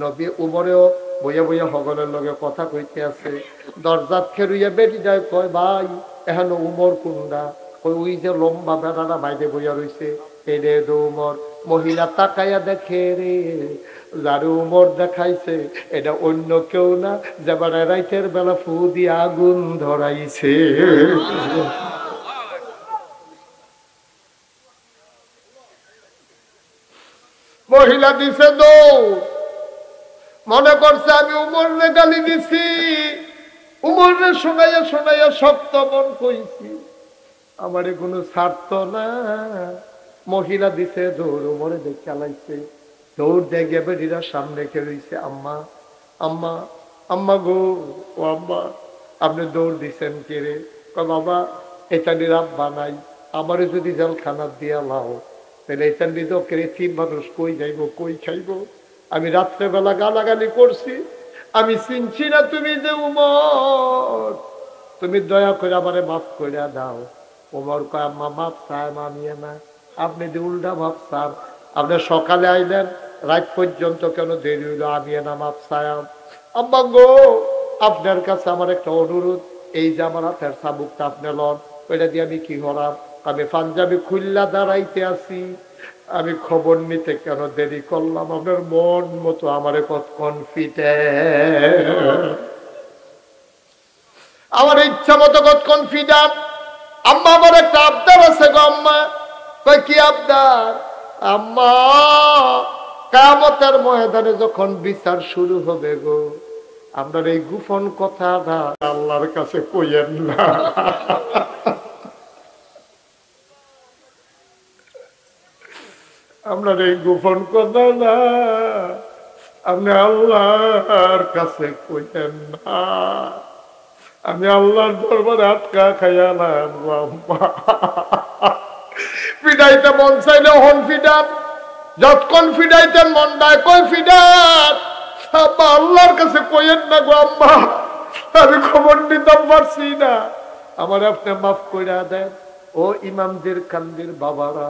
নবী উমরেও বইয়া বইয়া হগলের লগে কথা কইতে আছে। দরজাত খেরুইয়া বেটি যায়, কয় ভাই এখন উমর কুন্ডা? ওই যে লম্বা বেড়াটা বাইরে বইয়া রয়েছে, এরে উমর। মহিলা তাকাইয়া দেখে, রে যারে উমর দেখাইছে এটা অন্য কেউ না, যেবার রাইতের বেলা ফু দিয়ে আগুন ধরাইছে। মহিলা দিছে দৌড়, মনে করছে আমি উমরে গালি দিছি, উমরে শোনাইয়া শোনাইয়া সপ্ত মন কইছি, আমারে কোনো স্বার্থ না। মহিলা দিছে দৌড়, উমরে দেখে চালাইছে। দৌড় দেখে বেরিরা সামনে রেখে রয়েছে, আম্মা আম্মা আম্মা গো, ও আম্মা আপনি দৌড় দিছেন কে রে? বাবা এটা নিরাপ বানাই, আমারে যদি জেলখানা দিয়া লাও, তাহলে এখান তিন মানুষ কই যাইব, কই খাইব? আমি রাত্রেবেলা গালাগালি করছি, আমি চিনছি না তুমি যে উমর, তুমি দয়া করে আমারে মাফ করে দাও। উমর কয় আম্মা মাফ চায় মানিয়ে না, আপনি যে উল্টা মাফ চান, আপনি সকালে আইলেন রাত পর্যন্ত কেন দেরি হইল, আমি না মাফ চাই। আম্মা গো, আপনার কাছে আমার একটা অনুরোধ, এই যে আমার হাতের চাবুকটা আপনি লন, ওইটা দিয়ে আমি কি করাম? আমি পাঞ্জাবি খুল্লা দাঁড়াইতে আছি, আমি খবর নিতে কেন দেরি করলাম? আপনার মন মতো আমারে কত কনফিডেন্ট, আমার ইচ্ছা মতো কত কনফিডেন্ট। আম্মা আমার একটা আবদার আছে গো আম্মা। কই কি আবদার? আম্মা কিয়ামতের ময়দানে যখন বিচার শুরু হবে গো, আপনার এই গোপন কথাটা আল্লাহর কাছে কইয়েন না। আপনার এই গোপন কথা না আপনি আল্লাহর কাছে কইয়েন না। আমি আল্লাহর দরবারে আটকা খাইয়ালাম। ফিডাইতে মন চাইলে হন ফিডান, যতক্ষণ ফিডাইতেন মন নাই কই ফিডান। আব্বা আল্লাহর কাছে কইয়েন না গো আম্মা, আমি খবর নিতাম পারছি না, আমার আপনি মাফ কইরা দেন। ও ইমামদের কান্দির বাবারা,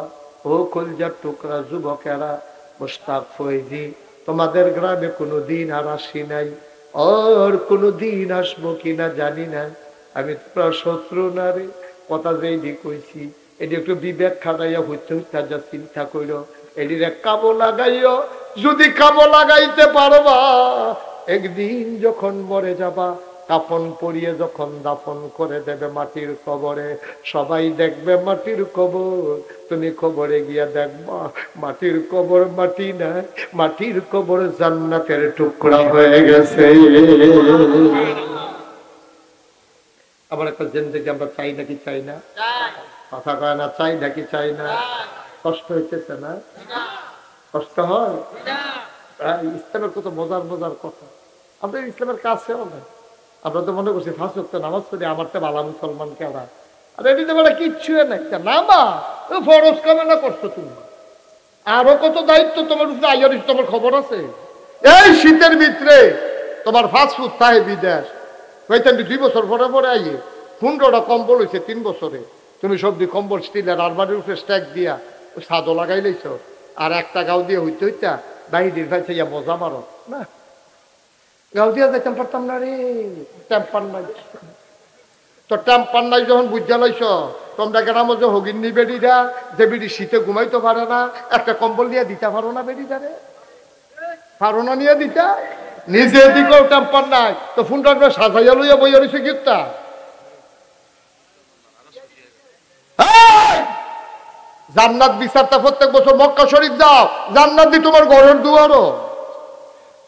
ও কলজার টুকরা যুবকেরা, মুশতাক ফৈজি, তোমাদের গ্রামে কোনো দিন আর আসি নাই, আর কোনো দিন আসবো কিনা জানি না। আমি তোমরা শত্রু না রে, কথা যেই কইছি এটি একটু বিবেক খাটাইয়া হইতে হইতে যা চিন্তা কইর, এটির কামো লাগাইও। যদি কামো লাগাইতে পারবা, একদিন যখন মরে যাবা, কাফন পরিয়ে যখন দাফন করে দেবে মাটির কবরে, সবাই দেখবে মাটির কবর, তুমি কবরে গিয়া দেখবা মাটির কবর মাটি নাই, মাটির কবর জান্নাতের টুকরা হয়ে গেছে। আবার একটা জিন্দেগি আমরা চাই নাকি চাই না? কথা কয় না, চাই নাকি চাই না? কষ্ট হইতেছে না? কষ্ট হয়? ইসলামের কত মজার মজার কথা, আমরা ইসলামের কাছেও না। আমরা তো মনে করছি ফাঁস ওয়াক্ত নামাজ পড়ি আমার তো ভালো মুসলমান কেনা, আর এটিতে বলে কিচ্ছু নাই নামা, ফরজ কামনা করছো তুমি, আরো কত দায়িত্ব তোমার উপরে আইয়ার, তোমার খবর আছে? এই শীতের ভিতরে তোমার ফাস্টফুড থাকে বিদেশ, হয়তো 2 বছর পরে পরে আইয়ে 15টা কম্বল হয়েছে 3 বছরে, তুমি সবজি কম্বল স্টিলের আরবারের উপরে স্ট্যাক দিয়া ছাদও লাগাই লাইছ, আর একটা গাও দিয়ে হইতে হইতা বাহিনীর ভাই ইয়া মজা মারো না, গাও দিয়া যাইতাম পারতাম না রে, টেম্পার নাই। তো টেম্পার নাই যখন বুঝা লাইছ, তোমরা গ্রামে যে হগিন্নি বেডিরা, যে বেডি শীতে ঘুমাইতে পারে না, একটা কম্বল দিয়ে দিতে পারো না বেডিটারে? পারো না নিয়ে দিতা? নিজে দিকেও টেম্পার নাই, তো ফোনটা সাজাইয়া লইয়া বইয়া রয়েছে গিফটটা। জান্নাত বিচারটা প্রত্যেক বছর মক্কা শরীফ যাও, জান্নাত দি তোমার ঘরের দুয়ারও।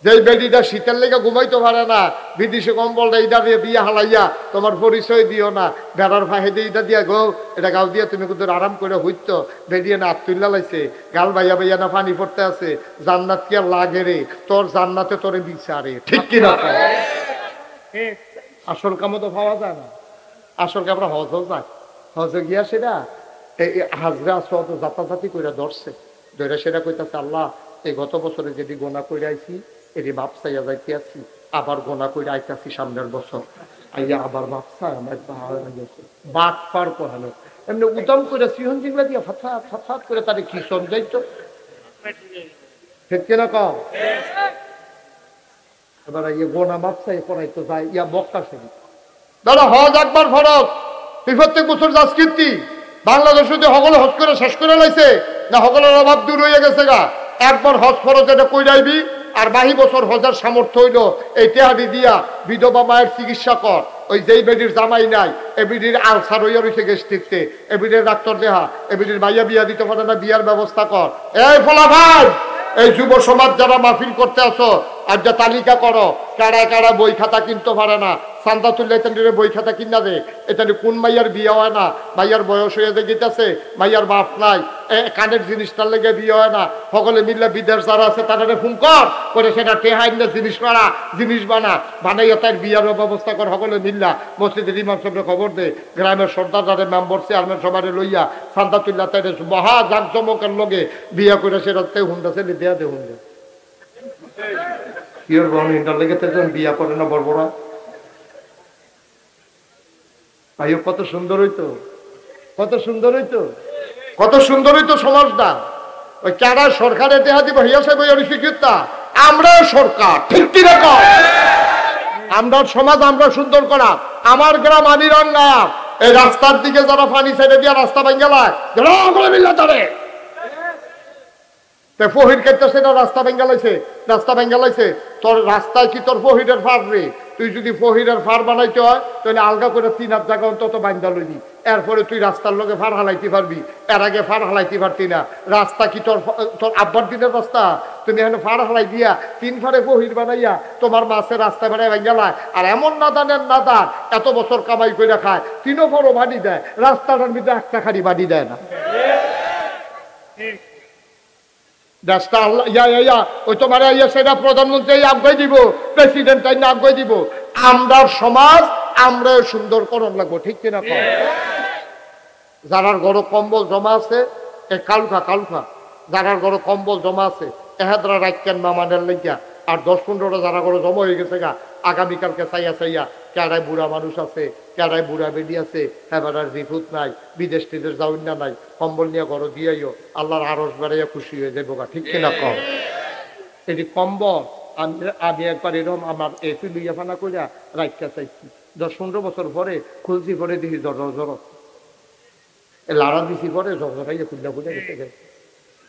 যেই বেডিটা শীতের লেগে ঘুমাইতে পারে না, বিদেশি কম্বলটা ইটা দিয়ে বিয়ে হালাইয়া তোমার পরিচয় দিও না, বেড়ার ফাঁহে দিয়ে ইটা দিয়া গো, এটা গাও দিয়ে তুমি কিন্তু আরাম করে হইতো, বেরিয়ে না আত্মুল্লা লাইছে, গাল বাইয়া বাইয়া না পানি পড়তে আছে, জান্নাত কি আর লাগে রে? তোর জান্নাতে তোরে বিচারে, ঠিক কিনা? আসল কামও তো পাওয়া যায় না, আসল কাম আমরা হজও যায়, হজে গিয়া সেটা হাজরা আসত জাতাজাতি করে ধরছে, ধরে সেটা কইতাছে আল্লাহ এই গত বছরে যেটি গোনা করে আইছি এটি বাপ চাইয়া যাইতে আছি, আবার গোনা করে আইতাছি সামনের বছর, আইয়া আবার বাপ চাই আমার গেছে বাদ পার করানো, এমনি উদম করে সিহন জিংলা দিয়া ফাঁসাত ফাঁসাত করে তাদের কি সমঝাইত, ঠিক কিনা কম? এবার ইয়ে গোনা বাপ চাই করাইতো যায় ইয়া বক্কা শুনি দাদা, হজ একবার ফরজ, তুই প্রত্যেক বছর যাস কীর্তি, বাংলাদেশ সকলে হজ করে শেষ করে লাইছে না, সকলের অভাব দূর হয়ে গেছে গা, একবার হজ ফরজ এটা কই যাইবি, আর বাহি বছর হজার সামর্থ্য হইল এই টেহারি দিয়া বিধবা মায়ের চিকিৎসা কর, ওই যেই বেডির জামাই নাই এ বেডির আলসার হইয়া রয়েছে গেস্টিকতে, এ বেডির ডাক্তার দেহা, এ বেডির মাইয়া বিয়া দিতে পারে না, বিয়ার ব্যবস্থা কর। এই ফলা ভাই, এই যুব সমাজ যারা মাহফিল করতে আসো, আর যা তালিকা করো কারায় কারা বই খাতা কিনতে পারে না, চান্দা তুললে এখানে বই খাতা কিনা দে, এখানে কোন মাইয়ার বিয়ে হয় না, মাইয়ার বয়স হয়ে গেছে, মাইয়ার বাপ নাই, কানের জিনিসটার লেগে বিয়ে হয় না, সকলে মিললে বিদেশ যারা আছে তারা ফোন কর করে সেটা টেহাই না জিনিস করা জিনিস বানাইয়া তার বিয়ার ব্যবস্থা কর, সকলে মিল্লা মসজিদের ইমাম সাহেবের খবর দে, গ্রামের সর্দার যারা মেম্বার চেয়ারম্যান সবাই লইয়া সান্দা তুল্লা তাই মহা জাঁকজমকের লগে বিয়া করে সেটা হুন্ডা ছেলে দেয়া দে হুন্ডা ইয়র বহন হিন্ডার লেগে বিয়া করে না বড় বড় ভাইও কত সুন্দর হইতো, কত সুন্দর হইতো, কত সুন্দর হইতো সমাজটা। ওই কারা সরকারের দেহা দিব হইয়া সাহেব ওই শিক্ষিতা আমরাও সরকার ঠিক কি রকম আমরা সমাজ আমরা সুন্দর করা। আমার গ্রাম আমি রান্নায়া এই রাস্তার দিকে যারা পানি ছেড়ে দিয়া রাস্তা ভেঙ্গেলায় মিল্লা তারে ফহির ক্ষেত্রে সেটা রাস্তা ভেঙ্গালাইছে, রাস্তা ভেঙ্গালাইছে তোর রাস্তায় কি তোর ফহিরের ফার রে? তুই যদি ফহিরের ফার বানাইতে হয় তাহলে আলগা করে 3 হাত জায়গা অন্তত বান্ধা লইবি, এরপরে তুই রাস্তার লগে ফার হালাইতে পারবি, এর আগে ফার হালাইতে পারতি না। রাস্তা কি তোর তোর আব্বার দিনের রাস্তা? তুমি এখানে ফার হালাই দিয়া 3 ফারে ফহির বানাইয়া তোমার মাছের রাস্তা বানায় ভেঙ্গালায়। আর এমন নাদানের নাদান এত বছর কামাই করে খায় 3 ফারও বাড়ি দেয়, রাস্তাটার ভিতরে একটা খালি বাড়ি দেয় না। দেশটা ওই তোমার সেটা প্রধানমন্ত্রী আজ্ঞাই দিব, প্রেসিডেন্ট আজ্ঞাই দিব। আমরা সমাজ আমরা সুন্দর করণ লাগবো ঠিক কিনা? যারার ঘরে কম্বল জমা আছে কালুখা কালুখা, যারার ঘরে কম্বল জমা আছে এহাদরা রাখকেন মামানের লেগিয়া। আর 10-15টা যারা ঘরে জমা হয়ে গেছে গা আগামীকালকে চাইয়া চাইয়া কেডায় বুড়া মানুষ আছে, কেডায় বুড়া বেডি আছে, হ্যাঁ রিফুত নাই, বিদেশ টিদেশ যাওয়ার না নাই, কম্বল নিয়ে ঘরে দিয়াইও আল্লাহর আরস বেড়াইয়া খুশি হয়ে যাবো গা ঠিক কিনা কম। এটি কম্বল আমি একবার এরকম আমার এসি লইয়া ফানা করিয়া রাখতে চাইছি, 10-15 বছর পরে খুলছি পরে দেখি জ্বর জ্বর লাড়া দিছি পরে জ্বরাইয়া খুলনা খুলে গেছে গেছে।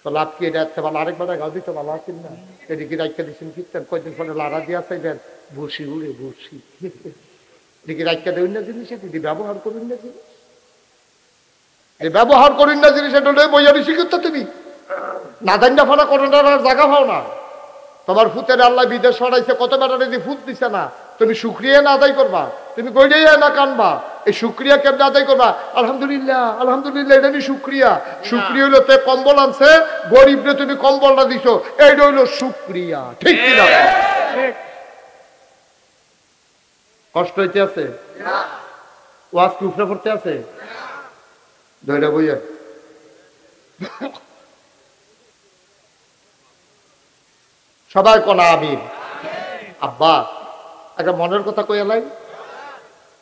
তো লাভ কি এটা ভালো আরেকবার গাও দিতে ভালো আছেন না এদিকে রাখতে দিচ্ছেন ফিরতেন কয়েকদিন পরে লাড়া দিয়া চাইবেন বসি উড়ে বসি এদিকে রাখতে দেবেন না জিনিস দিদি ব্যবহার করুন না জিনিস, ব্যবহার করুন না জিনিস এটা বইয়ারি শিখুত তুমি না দান্ডা ফানা করোনার জায়গা পাও না। তোমার ফুতের আল্লাহ বিদেশ ছড়াইছে কত বেটা যদি ফুট দিছে না, তুমি শুক্রিয়া না আদায় করবা, তুমি গড়িয়ে না কানবা। এই শুক্রিয়া কেমনে আদায় করবা? আলহামদুলিল্লাহ আলহামদুলিল্লাহ, এটা নি শুক্রিয়া। শুক্রিয়া হইলো তে কম্বল আনছে গরিবরে তুমি কম্বলটা দিছো, এইটা হইলো শুক্রিয়া ঠিক কিনা? কষ্ট হইতে আছে ওয়াজ কি উপরে পড়তে আছে দইটা বইয়া সবাই কলা আমিন। আব্বা একটা মনের কথা কই এলাই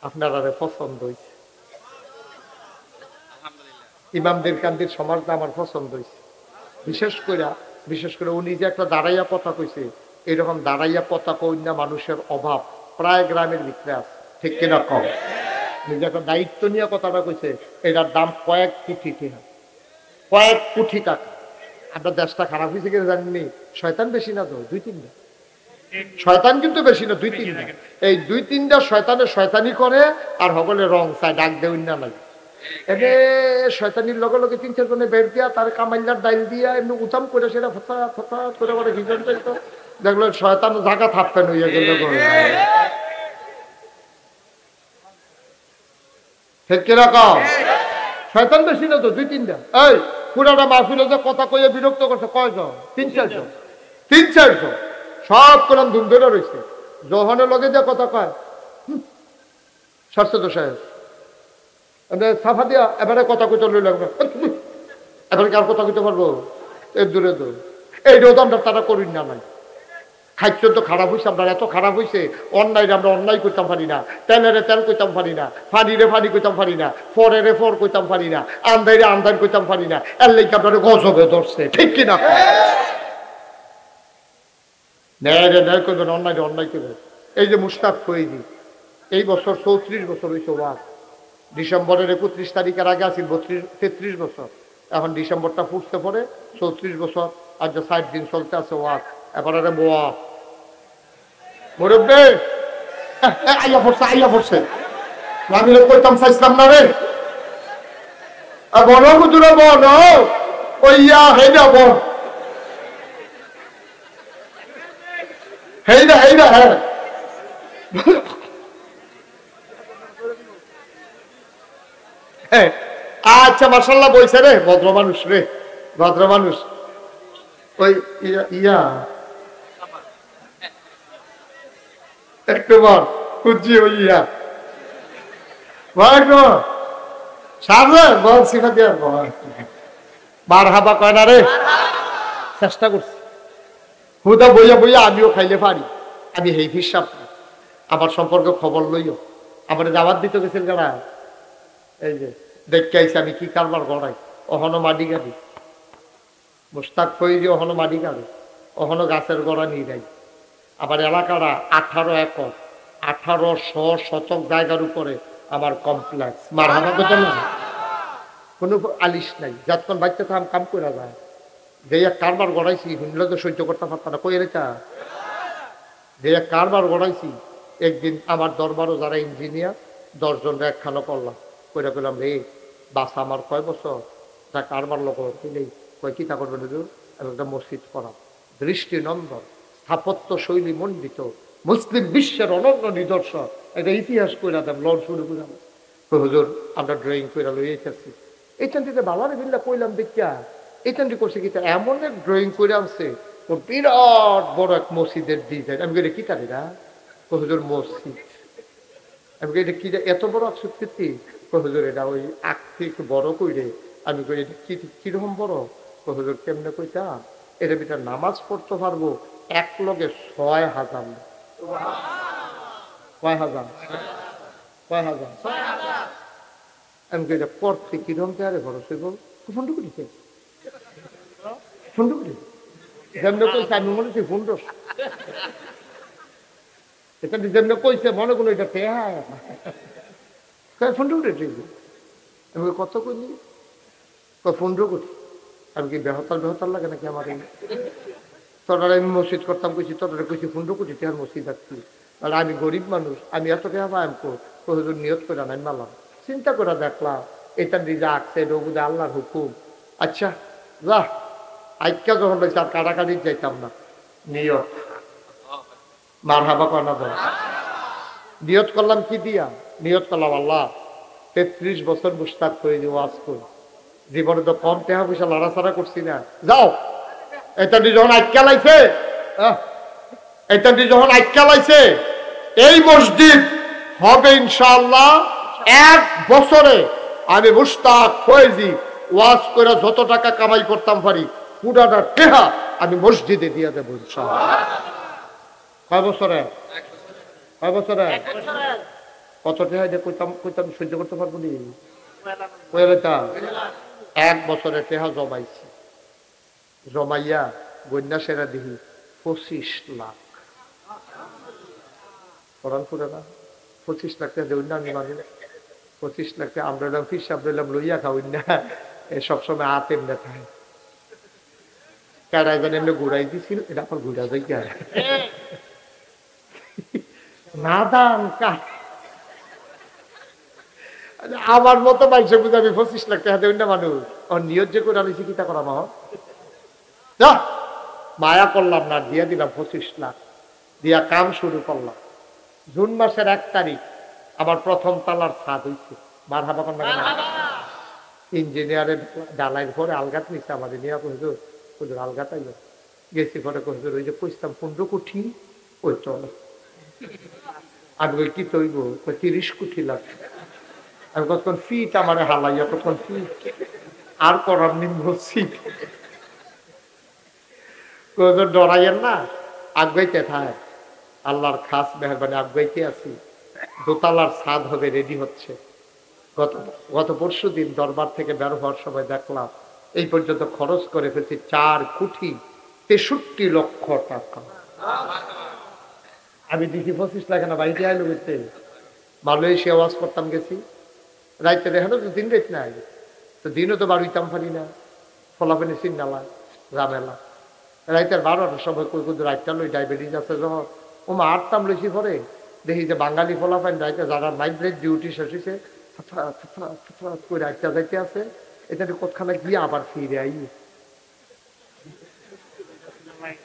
আপনারা পছন্দ হয়েছে, ইমামদের কান্দির সমাজটা আমার পছন্দ হয়েছে। বিশেষ করে উনি যে একটা দাঁড়াইয়া কথা কইছে, এরকম দাঁড়াইয়া কথা কইনা মানুষের অভাব প্রায় গ্রামের ভিতরে আছে ঠিক কিনা কম। নিজে একটা দায়িত্ব নিয়ে কথাটা কইছে, এটার দাম কয়েক কোটি টাকা। আপনার দেশটা খারাপ হয়েছে কিনা জানেননি? শয়তান বেশি না তো 2-3টা শয়তান কিন্তু বেশি না 2-3টা। এই 2-3টা শয়তানের শয়তানি করে আর সকলে রং চায় ডাক দেউন না লাগে। এনে শয়তানির লগে লগে 3-4 জনে বের দিয়া তার কামাইলার ডাইল দিয়া এমনি উতাম করে সেটা ফটা করে বলে ঘিজন চাইতো, দেখলো শয়তান জায়গা থাপতেন হইয়া গেল। ঠিক কিরকম? শয়তান বেশি না তো 2-3টা। এই পুরাটা মাহফিলে যে কথা কইয়া বিরক্ত করছে কয়জন? 3-4 জন সব কোরআন ধুম ধরে রয়েছে। জোহনের লগে যে কথা কয় শাস্ত্র সাহেব সাফা দিয়া এবারে কথা কইতে লই লাগবে, এবারে কার কথা কইতে পারবো? এর দূরে দূর এই রোদ আমরা তারা করিন না নাই। খাদ্য তো খারাপ হয়েছে, আপনার এত খারাপ হয়েছে, অন্যায় আমরা অন্যায় করতাম পারি না, তেলেরে তেল কইতাম পারি না, ফানিরে ফানি কইতাম পারি না, ফরেরে ফর কইতাম পারি না, আন্দাইরে আন্দার কইতাম পারি না, এর লেগে আপনার গজবে ধরছে ঠিক কিনা? ন্যায় করবেন, অন্যায় করবেন। এই যে মুস্তাক ফৈজি এই বছর 34 বছর হয়েছে ওয়াজ। ডিসেম্বরের 31 তারিখের আগে আছি 33 বছর, এখন ডিসেম্বরটা ফুটতে পরে 34 বছর। আজ 60 দিন চলতে আছে ওয়াজ। এবারে বোয়া মুরব্বি আইয়া পড়ছে আমি কইতাম চাইছিলাম না রে বন হুজুরে বন ওইয়া হেইডা বন হেইডা হ্যাঁ আচ্ছা মাশাআল্লাহ বইছে রে ভদ্র মানুষ রে ভদ্র মানুষ ওই ইয়া একটু বল খুঁজি ওই ইয়া সামনে বল সিফা দিয়া বার হাবা কয় না রে চেষ্টা করছি হুদা বইয়া বইয়া আমিও খাইলে পারি আমি হেই হিসাব আমার সম্পর্কে খবর লইও আমার দাওয়াত দিতে গেছেন যারা এই যে দেখতে আইসি আমি কি কারবার গড়াই অহনো মাটি গাড়ি মুস্তাক ফৈজি অহনো মাটি গাড়ি অহনো গাছের গড়া নিয়ে যাই আবার এলাকাটা 18 একর 1800 শতক জায়গার উপরে আমার কমপ্লেক্স মার হাবা করতে না কোনো আলিশ নাই যতক্ষণ বাচ্চা তো কাম করে যায় যে এক কারবার গড়াইছি হুনলে তো সহ্য করতে পারতাম না কই রেখা যে এক কারবার গড়াইছি একদিন আমার দরবারও যারা ইঞ্জিনিয়ার 10 জন একখানো করলাম কইরা পেলাম রে বাস আমার কয় বছর তা কারবার লোক নেই কয় কি তা করবেন আমি একটা মসজিদ করা দৃষ্টিনন্দন স্থাপত্য শৈলী মণ্ডিত মুসলিম বিশ্বের অনন্য নিদর্শন একটা ইতিহাস কইরা দেন লন শুরু করলাম হুজুর আমরা ড্রয়িং কইরা লইয়াছি এইখান থেকে বাবার বিল্লা কইলাম দেখিয়া এইখান থেকে করছে কি এমন এক ড্রয়িং করে আনছে ওর বিরাট বড় এক মসজিদের ডিজাইন আমি কইলে কি তারি না হুজুর মসজিদ আমি কই এটা কি এত বড় আকৃতি হুজুর এটা ওই আখ থেকে বড় কইরে আমি কই এটা কিরকম বড় হুজুর কেমনে কইতা এর ভিতরে নামাজ পড়তে পারবো এক লগে 6000 কয় হাজার আমি কই এটা পড়তে কিরকম আরে খরচ হইব ফন্ড করিতে যেমন কইছে আমি মনে হচ্ছে ফন্ড এখানে যেমন কইছে মনে করলো এটা ফন্ড করে আমি কত করি 15 কোটি আমি কি বেহতাল লাগে নাকি আমার তোরা আমি মসজিদ করতাম কইছি তোরা কইছি 15 কোটি টাকার মসজিদ আসছি আর আমি গরিব মানুষ আমি এত টাকা পাই হুজুর নিয়ত করে নাই মালাম চিন্তা করে দেখলাম এটা নিজে আঁকছে রঘুদা আল্লাহর হুকুম আচ্ছা যা আইকা যখন রয়েছে আর কাটাকাটি যাইতাম না নিয়ত মার হাবা করা দাও নিয়ত করলাম কি দিয়া নিয়ত করলাম আল্লাহ 33 বছর মুস্তাক হয়ে যে ওয়াজ করি জীবনে তো কম টাকা পয়সা লড়াছাড়া করছি না যাও এটা যখন আটকা লাইছে এই মসজিদ হবে ইনশাআল্লাহ 1 বছরে আমি মুস্তাক ফয়েজি ওয়াজ করে যত টাকা কামাই করতাম পারি পুরাটা টাকা আমি মসজিদে দিয়ে দেবো ইনশাআল্লাহ কয় বছরে কত টাকা দিয়ে কইতাম সহ্য করতে পারবো নি 1 বছরে টাকা জমাইছি জমাইয়া বন্যা সেরা দিহি 25 লাখ কোরআন পুরে না 25 লাখ টাকা দেউন না আমি মানে 25 লাখ টাকা আমরা এলাম ফিস আমরা এলাম লইয়া খাওয়াই না সবসময় হাত এমনি থাকে কারাই জানি এমনি ঘুরাই দিছিল এটা আমার ঘুরা যাই কে না দান আমার মতো মানুষ বুঝে আমি 25 লাখ টাকা দেউন না মানুষ ওর নিয়োগ যে করে আনিছি কিতা করা মা মায়া করলাম না দিয়া দিলাম 25 লাখ দিয়া কাম শুরু করলাম জুন মাসের 1 তারিখ আমার প্রথম তালার ছাদ হইছে মার হাবা কন্যা ইঞ্জিনিয়ারের ডালাইয়ের পরে আলগাত নিচ্ছে আমাদের নিয়ে হুজুর আলগাত আইল গেছি পরে হুজুর ওই যে কইতাম 15 কোটি ওই চলো আমি ওই কি তৈব 30 কোটি লাগবে আমি কতক্ষণ ফিট আমার হালাইয়া তখন ফিট আর করার নিম্ন সিট ডরাইয়েন না আগাইতে থাকে আল্লাহর খাস মেহরবানি আগাইতে আছি দোতলার ছাদ হবে রেডি হচ্ছে গত পরশু দিন দরবার থেকে বের হওয়ার সময় দেখলাম এই পর্যন্ত খরচ করে ফেলছি 4 কোটি 63 লক্ষ টাকা আমি দেখি 25 লাখ না বাড়িতে আইলো বুঝতে মালয়েশিয়া ওয়াজ করতাম গেছি রাইতে দেখানো তো দিন রাইত নাই তো দিনও তো বাড়িতাম পারি না ফলাফেনি সিন্নালা রামেলা রাইতের 12টার সময় কই কিন্তু রাইতটা লই ডায়াবেটিস আছে যখন ও মা আটতাম লইছি পরে দেখি যে বাঙালি ফলাফেন রাইতে যারা নাইট ডিউটি শেষ হয়েছে করে রাইতটা যাইতে আছে এটা কোথাখানে গিয়ে আবার ফিরে আই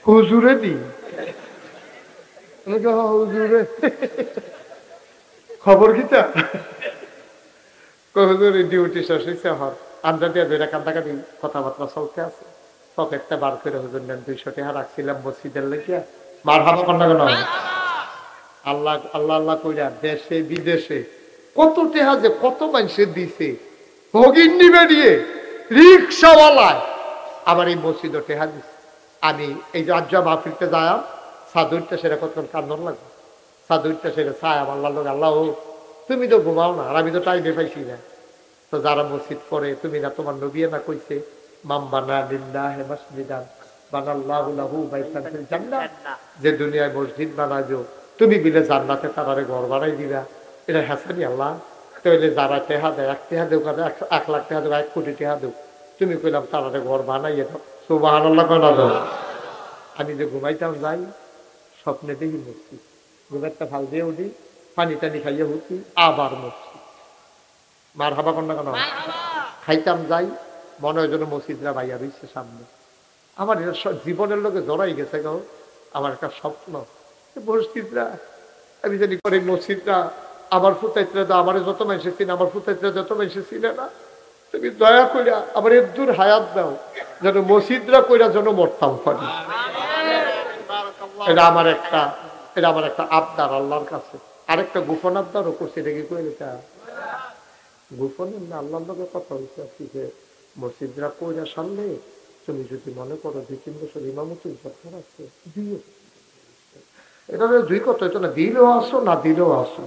হুজুরে দি হুজুরে খবর কিতা হুজুরে ডিউটি শেষ হয়েছে আন্দা দিয়ে দুইটা কান্দাকাটি কথাবার্তা চলতে আছে। পকেটটা বার করে হুজুর নেন 200 টাকা রাখছিলাম মসজিদের লেগে, মার হাবা কন্যা কেন আল্লাহ আল্লাহ আল্লাহ কইরা দেশে বিদেশে কত টাকা যে কত মানুষের দিছে, ভগিন্নি বেরিয়ে রিক্সাওয়ালায় আবার এই মসজিদও টেহা দিছে। আমি এই রাজ্য মাহফিলতে যাই সাধুরটা সেটা কত কান্দন লাগবে, সাধুরটা সেটা ছায় আমার লোক আল্লাহ তুমি তো ঘুমাও না, আর আমি তো টাইমে পাইছি না। তো যারা মসজিদ পড়ে তুমি না তোমার নবী না কইছে মামবানা লিল্লাহি মাসজিদান বানাল্লাহু লাহু বাইতান ফিল জান্নাহ, যে দুনিয়ায় মসজিদ বানাইছো তুমি বিলে জান্নাতে তারারে ঘর বানাই দিবা। এটা হাসানি আল্লাহ তাহলে যারা টেহা দেয় 1 টাকা দেও, 1 লাখ টাকা দেও, 1 কোটি টাকা দেও, তুমি কইলাম তারারে ঘর বানাইয়ে দাও। সুবহানাল্লাহ কইলা দাও। আমি যে ঘুমাইতাম যাই স্বপ্নে দেখি মসজিদ, ঘুমেরটা ফাল দিয়ে উঠি, পানি টানি খাইয়ে উঠি, আবার মসজিদ। মার হাবা কন্যা কেন খাইতাম যাই, মনে হয় যেন মসজিদরা বাইয়া রয়েছে সামনে। আমার এটা জীবনের লোকে জড়াই গেছে গো, আমার একটা স্বপ্ন মসজিদরা আমি জানি করে মসজিদরা আমার ফুতাইতরা তো আমার যত মানুষ ছিল, আমার ফুতাইতরা যত মানুষ ছিল না, তুমি দয়া কইরা আমার একদূর হায়াত দাও যেন মসজিদরা কইরা যেন মরতাম পারি। এটা আমার একটা আবদার আল্লাহর কাছে। আরেকটা গোপন আবদারও করছে, এটা কি কইলে গোপনের না আল্লাহর লোকের কথা হয়েছে আজকে যে মসজিদরা কইরা সামনে তুমি যদি মনে করো 2-3 বছর ইমামতির দরকার আছে দিও। এটা 2 কথা, এটা না দিলেও আসো না দিলেও আসো,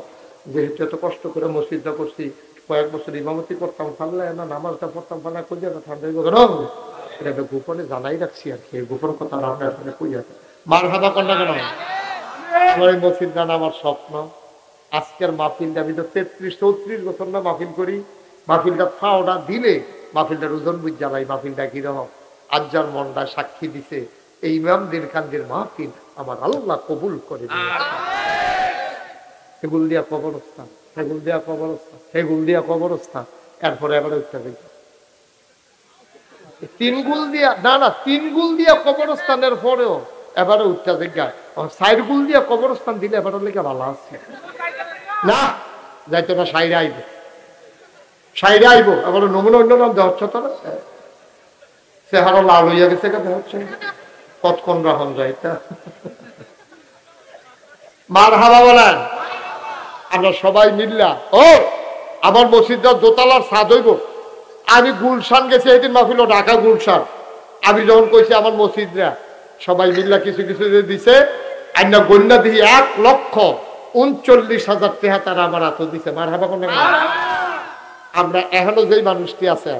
যেহেতু এত কষ্ট করে মসজিদটা করছি, কয়েক বছর ইমামতি করতাম পারলে না, নামাজটা পড়তাম পারলে কইয়া না ঠান্ডা এটা একটা গোপনে জানাই রাখছি আর কি, গোপন কথা আপনার এখানে কইয়া। মার হাবা কন্যা কেন আমার মসজিদ গান আমার স্বপ্ন। আজকের মাহফিলটা আমি তো 33-34 বছর না মাহফিল করি, মাহফিলটা ফাওটা দিলে মাহফিলটার ওজন বুঝ যাবাই মাহফিলটা কিরকম। আজ যার মনটা সাক্ষী দিছে এই ইমামদের কান্দের মাহফিল আমার আল্লাহ কবুল করে হেগুল দিয়া কবরস্থান, হেগুল দিয়া কবরস্থান, হেগুল দিয়া কবরস্থান। এরপরে এবার উঠতে দেখি 3 গুল দিয়া না 3 গুল দিয়া কবরস্থানের পরেও এবারে উঠতে দেখা 4 গুল দিয়া কবরস্থান দিলে এবারে লেগে ভালো আছে না, যাইতো না সাইরে আইব এবার নমুনা অন্য নাম দেওয়া হচ্ছে তো না, চেহারা লাল হইয়া গেছে দেওয়া হচ্ছে কতক্ষণ রাখুন যাইতা। মার হাবা বলেন। আমরা সবাই মিল্লা আমার মসজিদটা দোতলার ছাদ হইব। আমি গুলশান গেছি এদিন মাহফিল, ঢাকা গুলশান। আমি যখন কইছি আমার মসজিদরা সবাই মিল্লা কিছু কিছু দিছে, আইনা গন্যা দিয়ে 1,39,000 টাকা তারা আমার হাতে দিছে। মার হাবা কোন আমরা এখনো যেই মানুষটি আছে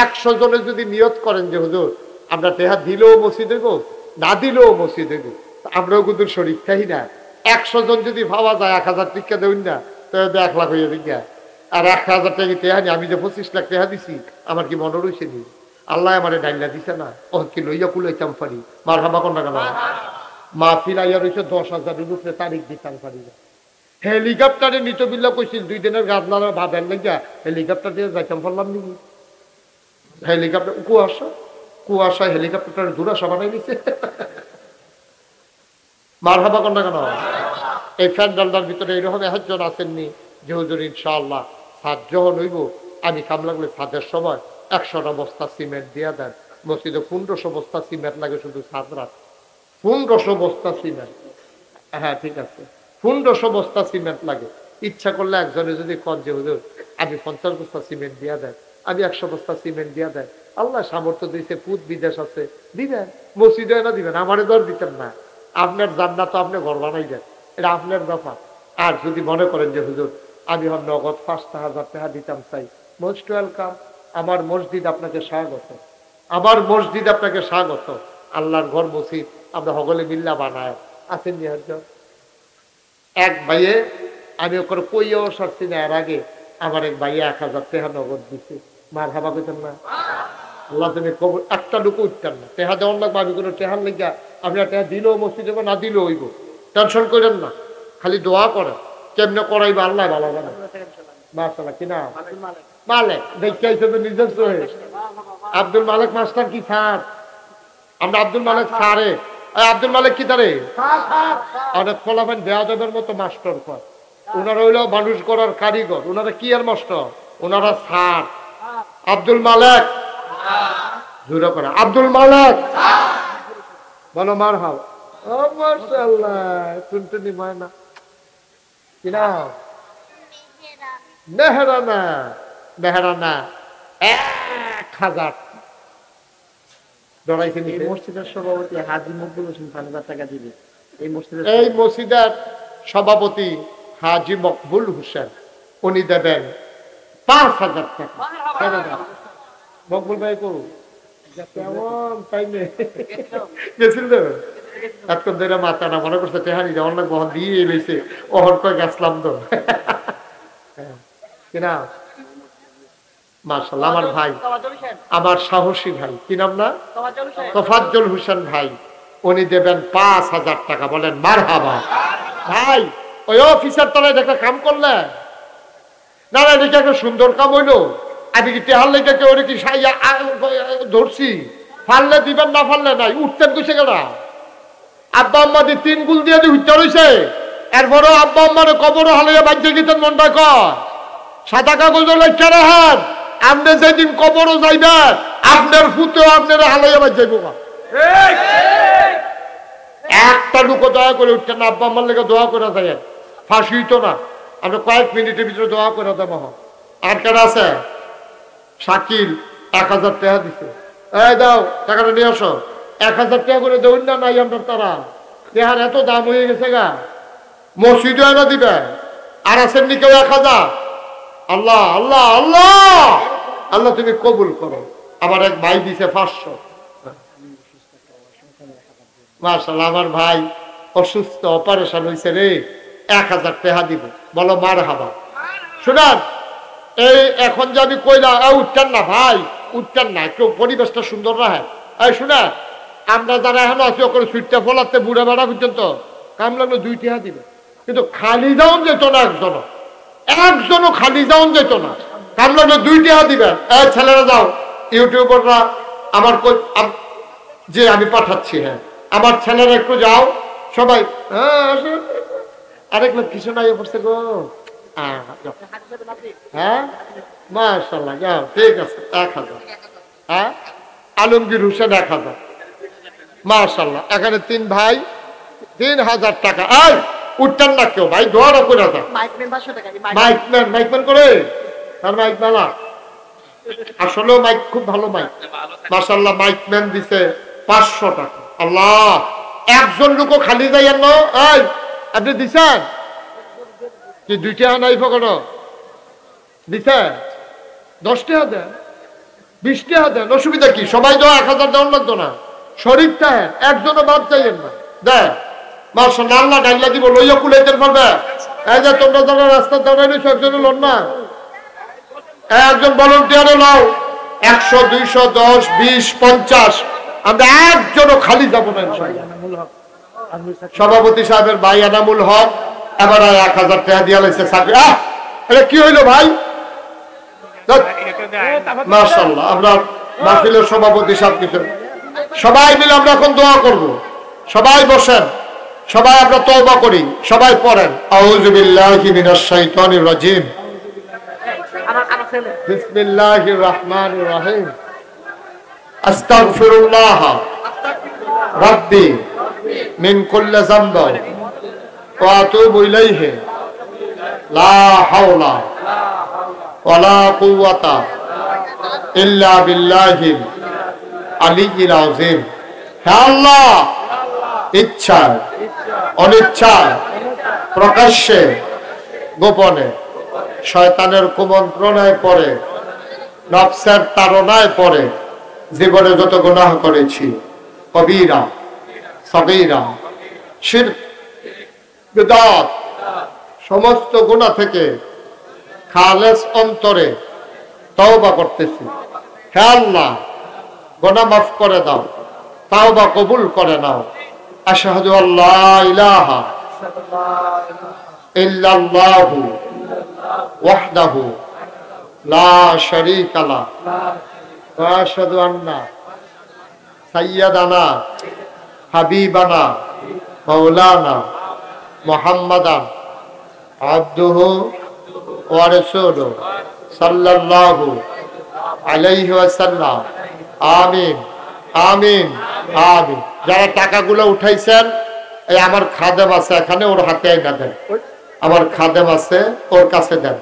100 জনে যদি নিয়ত করেন যে হুজুর আমরা টেহা দিলেও মসজিদে গো না দিলেও মসজিদে গো, আমরাও কিন্তু শরীর থাকি না। 100 জন যদি ভাবা যায় 1000 টিকা দেউন না, তাহলে 1 লাখ হয়ে দিকা। আর 1000 টাকা টেহা নি, আমি যে 25 লাখ টাকা দিছি আমার কি মনে রয়েছে নি? আল্লাহ আমার ডাইলা দিছে না, ও কি লইয়া কুলাইতাম পারি। মার হাবা কোন কেন মাহফিল আইয়া রয়েছে 10,000-এর উপরে তারিখ দিতাম পারি না। হেলিকপ্টারে নিত বিল্লা কইছিল 2 দিনের গাছলার ভাবেন লাগিয়া হেলিকপ্টার দিয়ে যাইতাম পারলাম নাকি? হেলিকপ্টার কুয়াশা হেলিকপ্টারের দুরাশা বানাই দিছে। মার হাবা কন্যা কেন এই ফ্যান্ডালটার ভিতরে এইরকম 1 জন আসেননি যে হুজুর ইনশাআল্লাহ ছাদ যখন হইব আমি কাম লাগলে ছাদের সময় 100টা বস্তা সিমেন্ট দিয়া দেন। মসজিদে 1500 বস্তা সিমেন্ট লাগে শুধু ছাদ রাত, 1500 বস্তা সিমেন্ট। হ্যাঁ ঠিক আছে, 1500 বস্তা সিমেন্ট লাগে। ইচ্ছা করলে একজনে যদি কন যে হুজুর আমি 50 বস্তা সিমেন্ট দিয়া দেন, আমি 100 বস্তা সিমেন্ট দিয়া দেন, আল্লাহ সামর্থ্য দিয়েছে, পুত বিদেশ আছে, দিবেন। মসজিদে না দিবেন, আমারে দর দিতেন না। আপনার জান্নাত আপনি ঘর বানাই দেন, এটা আপনার ব্যাপার। আর যদি মনে করেন যে হুজুর আমি নগদ 5,000 টাকা দিতাম চাই, মোস্ট ওয়েলকাম। আমার মসজিদ আপনাকে স্বাগত, আমার মসজিদ আপনাকে স্বাগত। আল্লাহর ঘর মসজিদ আমরা সকলে মিল্লা বানায় আছেন নি। এক ভাইয়ে আমি ওখানে কইয়াও সারছি না, এর আগে আমার এক ভাইয়ে 1000 টাকা নগদ দিছে। মার হাবা কইতেন না আল্লাহ তুমি কবর একটা লুকো উঠতেন না। টেহা দেওয়ার লাগবে, আমি কোনো টেহার লেগা আপনার টেহা দিলেও মসজিদে না দিলেও হইব, টেনশন করেন না, খালি দোয়া করেন। কেমনে করাইবা আল্লাহ ভালো জানে। মাশাআল্লাহ কি নাম? মালিক। দেখে তো নিজের চোখে আব্দুল মালিক মাস্টার কি স্যার? আমরা আব্দুল মালিক স্যারে আব্দুল মালিক কি তারে অনেক ফলাফল বেয়াদবের মতো মাস্টার কর। ওনারা হইল মানুষ করার কারিগর। ওনারা কি আর মাস্টার? ওনারা স্যার। আব্দুল মালেক, জোরে করে আব্দুল মালেক, বলো মারহাবা। ও মাশাআল্লাহ, টুনটুনি ময়না, কি নাম? মেহরানা। মেহরানা 1000 ডরাইছে। এই মসজিদের সভাপতি হাজী মকবুল হোসেন 5000 টাকা দিবে। এই মসজিদের সভাপতি হাজী মকবুল হোসেন, উনি দেবেন 5000 টাকা। মকবুল ভাই করু কেমন টাইমে গেছিল এতক্ষণ ধরে মাথা না মনে করছে তেহানি যেমন না বহন দিয়ে এলেছে ওহর কয়ে গেছলাম তো কিনা। মাশাআল্লাহ, আমার ভাই, আমার সাহসী ভাই, কি নাম না? তোফাজ্জল হোসেন ভাই, উনি দেবেন 5000 টাকা। বলেন মারহাবা। ভাই ওই অফিসার তলায় একটা কাম করলে না, না এটা একটা সুন্দর কাম হইলো। আমি কি টেহার লেগে কেউ কি ধরছি? ফাললে দিবেন, না ফাললে নাই। উঠতেন কইছে কেনা আব্বা আম্মা দিয়ে 3 গুল দিয়ে উঠতে রয়েছে। এরপরও আব্বা আম্মারে কবরও হালাইয়া বাঁচিয়ে গেছেন। মনটা কর সাদা কাগজ লেখা রাখেন, আপনি যেদিন কবরও যাইবেন আপনার ফুতেও আপনার হালাইয়া বাঁচাইব। একটা লুকো দয়া করে উঠতেন না, আব্বা আম্মার লেগে দোয়া করে থাকেন, ফাঁসি হইতো না। আমরা কয়েক মিনিটের ভিতরে দোয়া করে দেবো। আর কেন আছে? শাকিল 1000 টাকা দিছে। এই দাও টাকাটা নিয়ে আসো। 1000 টাকা করে দেউন না, নাই আমরা তারা দেহার এত দাম হয়ে গেছে গা, মসজিদে এনে দিবে। আর আছেন নি কেউ 1000? আল্লাহ আল্লাহ আল্লাহ আল্লাহ তুমি কবুল করো। আমার এক ভাই দিছে 500। মাশাআল্লাহ, আমার ভাই অসুস্থ, অপারেশন হয়েছে রে, 1000 টাকা দিব। বলো মারহাবা। শুনান, এই এখন যে আমি কইলা উঠতেন না ভাই, উঠতেন না, একটু পরিবেশটা সুন্দর রাখেন। এই শুনে আমরা যারা এখন আছি ওখানে সুইটটা ফলাতে বুড়া বেড়া পর্যন্ত কাম লাগলো 2 টাকা দিবে, কিন্তু খালি যাওন যেত না। একজনও খালি যাওন যেত না, কাম লাগলো 2 টাকা দিবেন। এই ছেলেরা যাও, ইউটিউবাররা আমার যে আমি পাঠাচ্ছি, হ্যাঁ আমার ছেলেরা একটু যাও সবাই। আরেক লোক কিছু নাই পড়ছে গো। হ্যাঁ মাশাআল্লাহ, যাও ঠিক আছে। 1000। হ্যাঁ আলমগীর হোসেন 1000। মাশাআল্লাহ, এখানে 3 ভাই 3000 টাকা। এই উঠতেন না কেউ ভাই, দোয়াটা করে দাও। মাইকম্যান করে তার মাইক বালা, আসলেও মাইক খুব ভালো মাইক। মাশাআল্লাহ, মাইকম্যান দিছে 500 টাকা। আল্লাহ, একজন লোকও খালি যাইয়েন না। এই আপনি দিছেন কি? 2 টাকা নাই পকেটে দিছে? 10 টাকা দেন, 20 টাকা দেন, অসুবিধা কি? সবাই তো 1000 দেওয়ার লাগতো না। শরীর থাকেন, একজনও বাদ চাইয়েন না। দেখ মাশাআল্লাহ, আল্লাহ ডাইলা দিব, লইয়া কুলাইতে পারবে। এই যে তোমরা যারা রাস্তা দাঁড়াই রয়েছে, একজনও লন না, একজন ভলান্টিয়ারে নাও। 100, 200, 10, 20, 50, আমরা একজনও খালি যাবো না। সভাপতি সাহেবের ভাই এনামুল হক এবার 1000 টাকা দিয়ে লাইছে। এটা কি হইলো ভাই? মাশাআল্লাহ, আমরা মাহফিলের সভাপতি সাহেব কিছু সবাই মিলে আমরা এখন দোয়া করব। সবাই বসেন, সবাই আমরা তওবা করি, সবাই পড়েন আউযু বিল্লাহি মিনাশ শাইতানির রাজিম, বিসমিল্লাহির রহমানির রহিম, আস্তাগফিরুল্লাহ রাব্বি মিন কুল্লি যামবিন ওয়া আতুবু ইলাইহি লা হাওলা ওয়ালা কুওয়াতা ইল্লা বিল্লাহিল আলিয়্যিল আযীম। হে আল্লাহ, ইচ্ছা অনিচ্ছা প্রকাশ্যে গোপনে শয়তানের কুমন্ত্রণায় পড়ে, নফসের তাড়নায় পড়ে জীবনে যত গুনাহ করেছি, কবিরা সগীরা শিরক বিদআত, সমস্ত গুনাহ থেকে খালেস অন্তরে তওবা করতেছি। হে আল্লাহ, গুনাহ মাফ করে দাও, তাওবা কবুল করে নাও। আশহাদু আল্লা ইলাহা ইল্লাল্লাহু ওয়াহদাহু লা শারীকা লাহ ওয়া আশহাদু আন্না সাইয়্যিদানা হাবিবানা মাওলানা মুহাম্মাদান আবদুহু ওয়া রাসূলুহু সাল্লাল্লাহু আলাইহি ওয়াসাল্লাম। আমিন আমিন আমিন। যারা টাকাগুলো উঠাইছেন, এই আমার খাদেম আছে এখানে, ওর হাতে আইনা দেন। আমার খাদেম আছে, ওর কাছে দেন।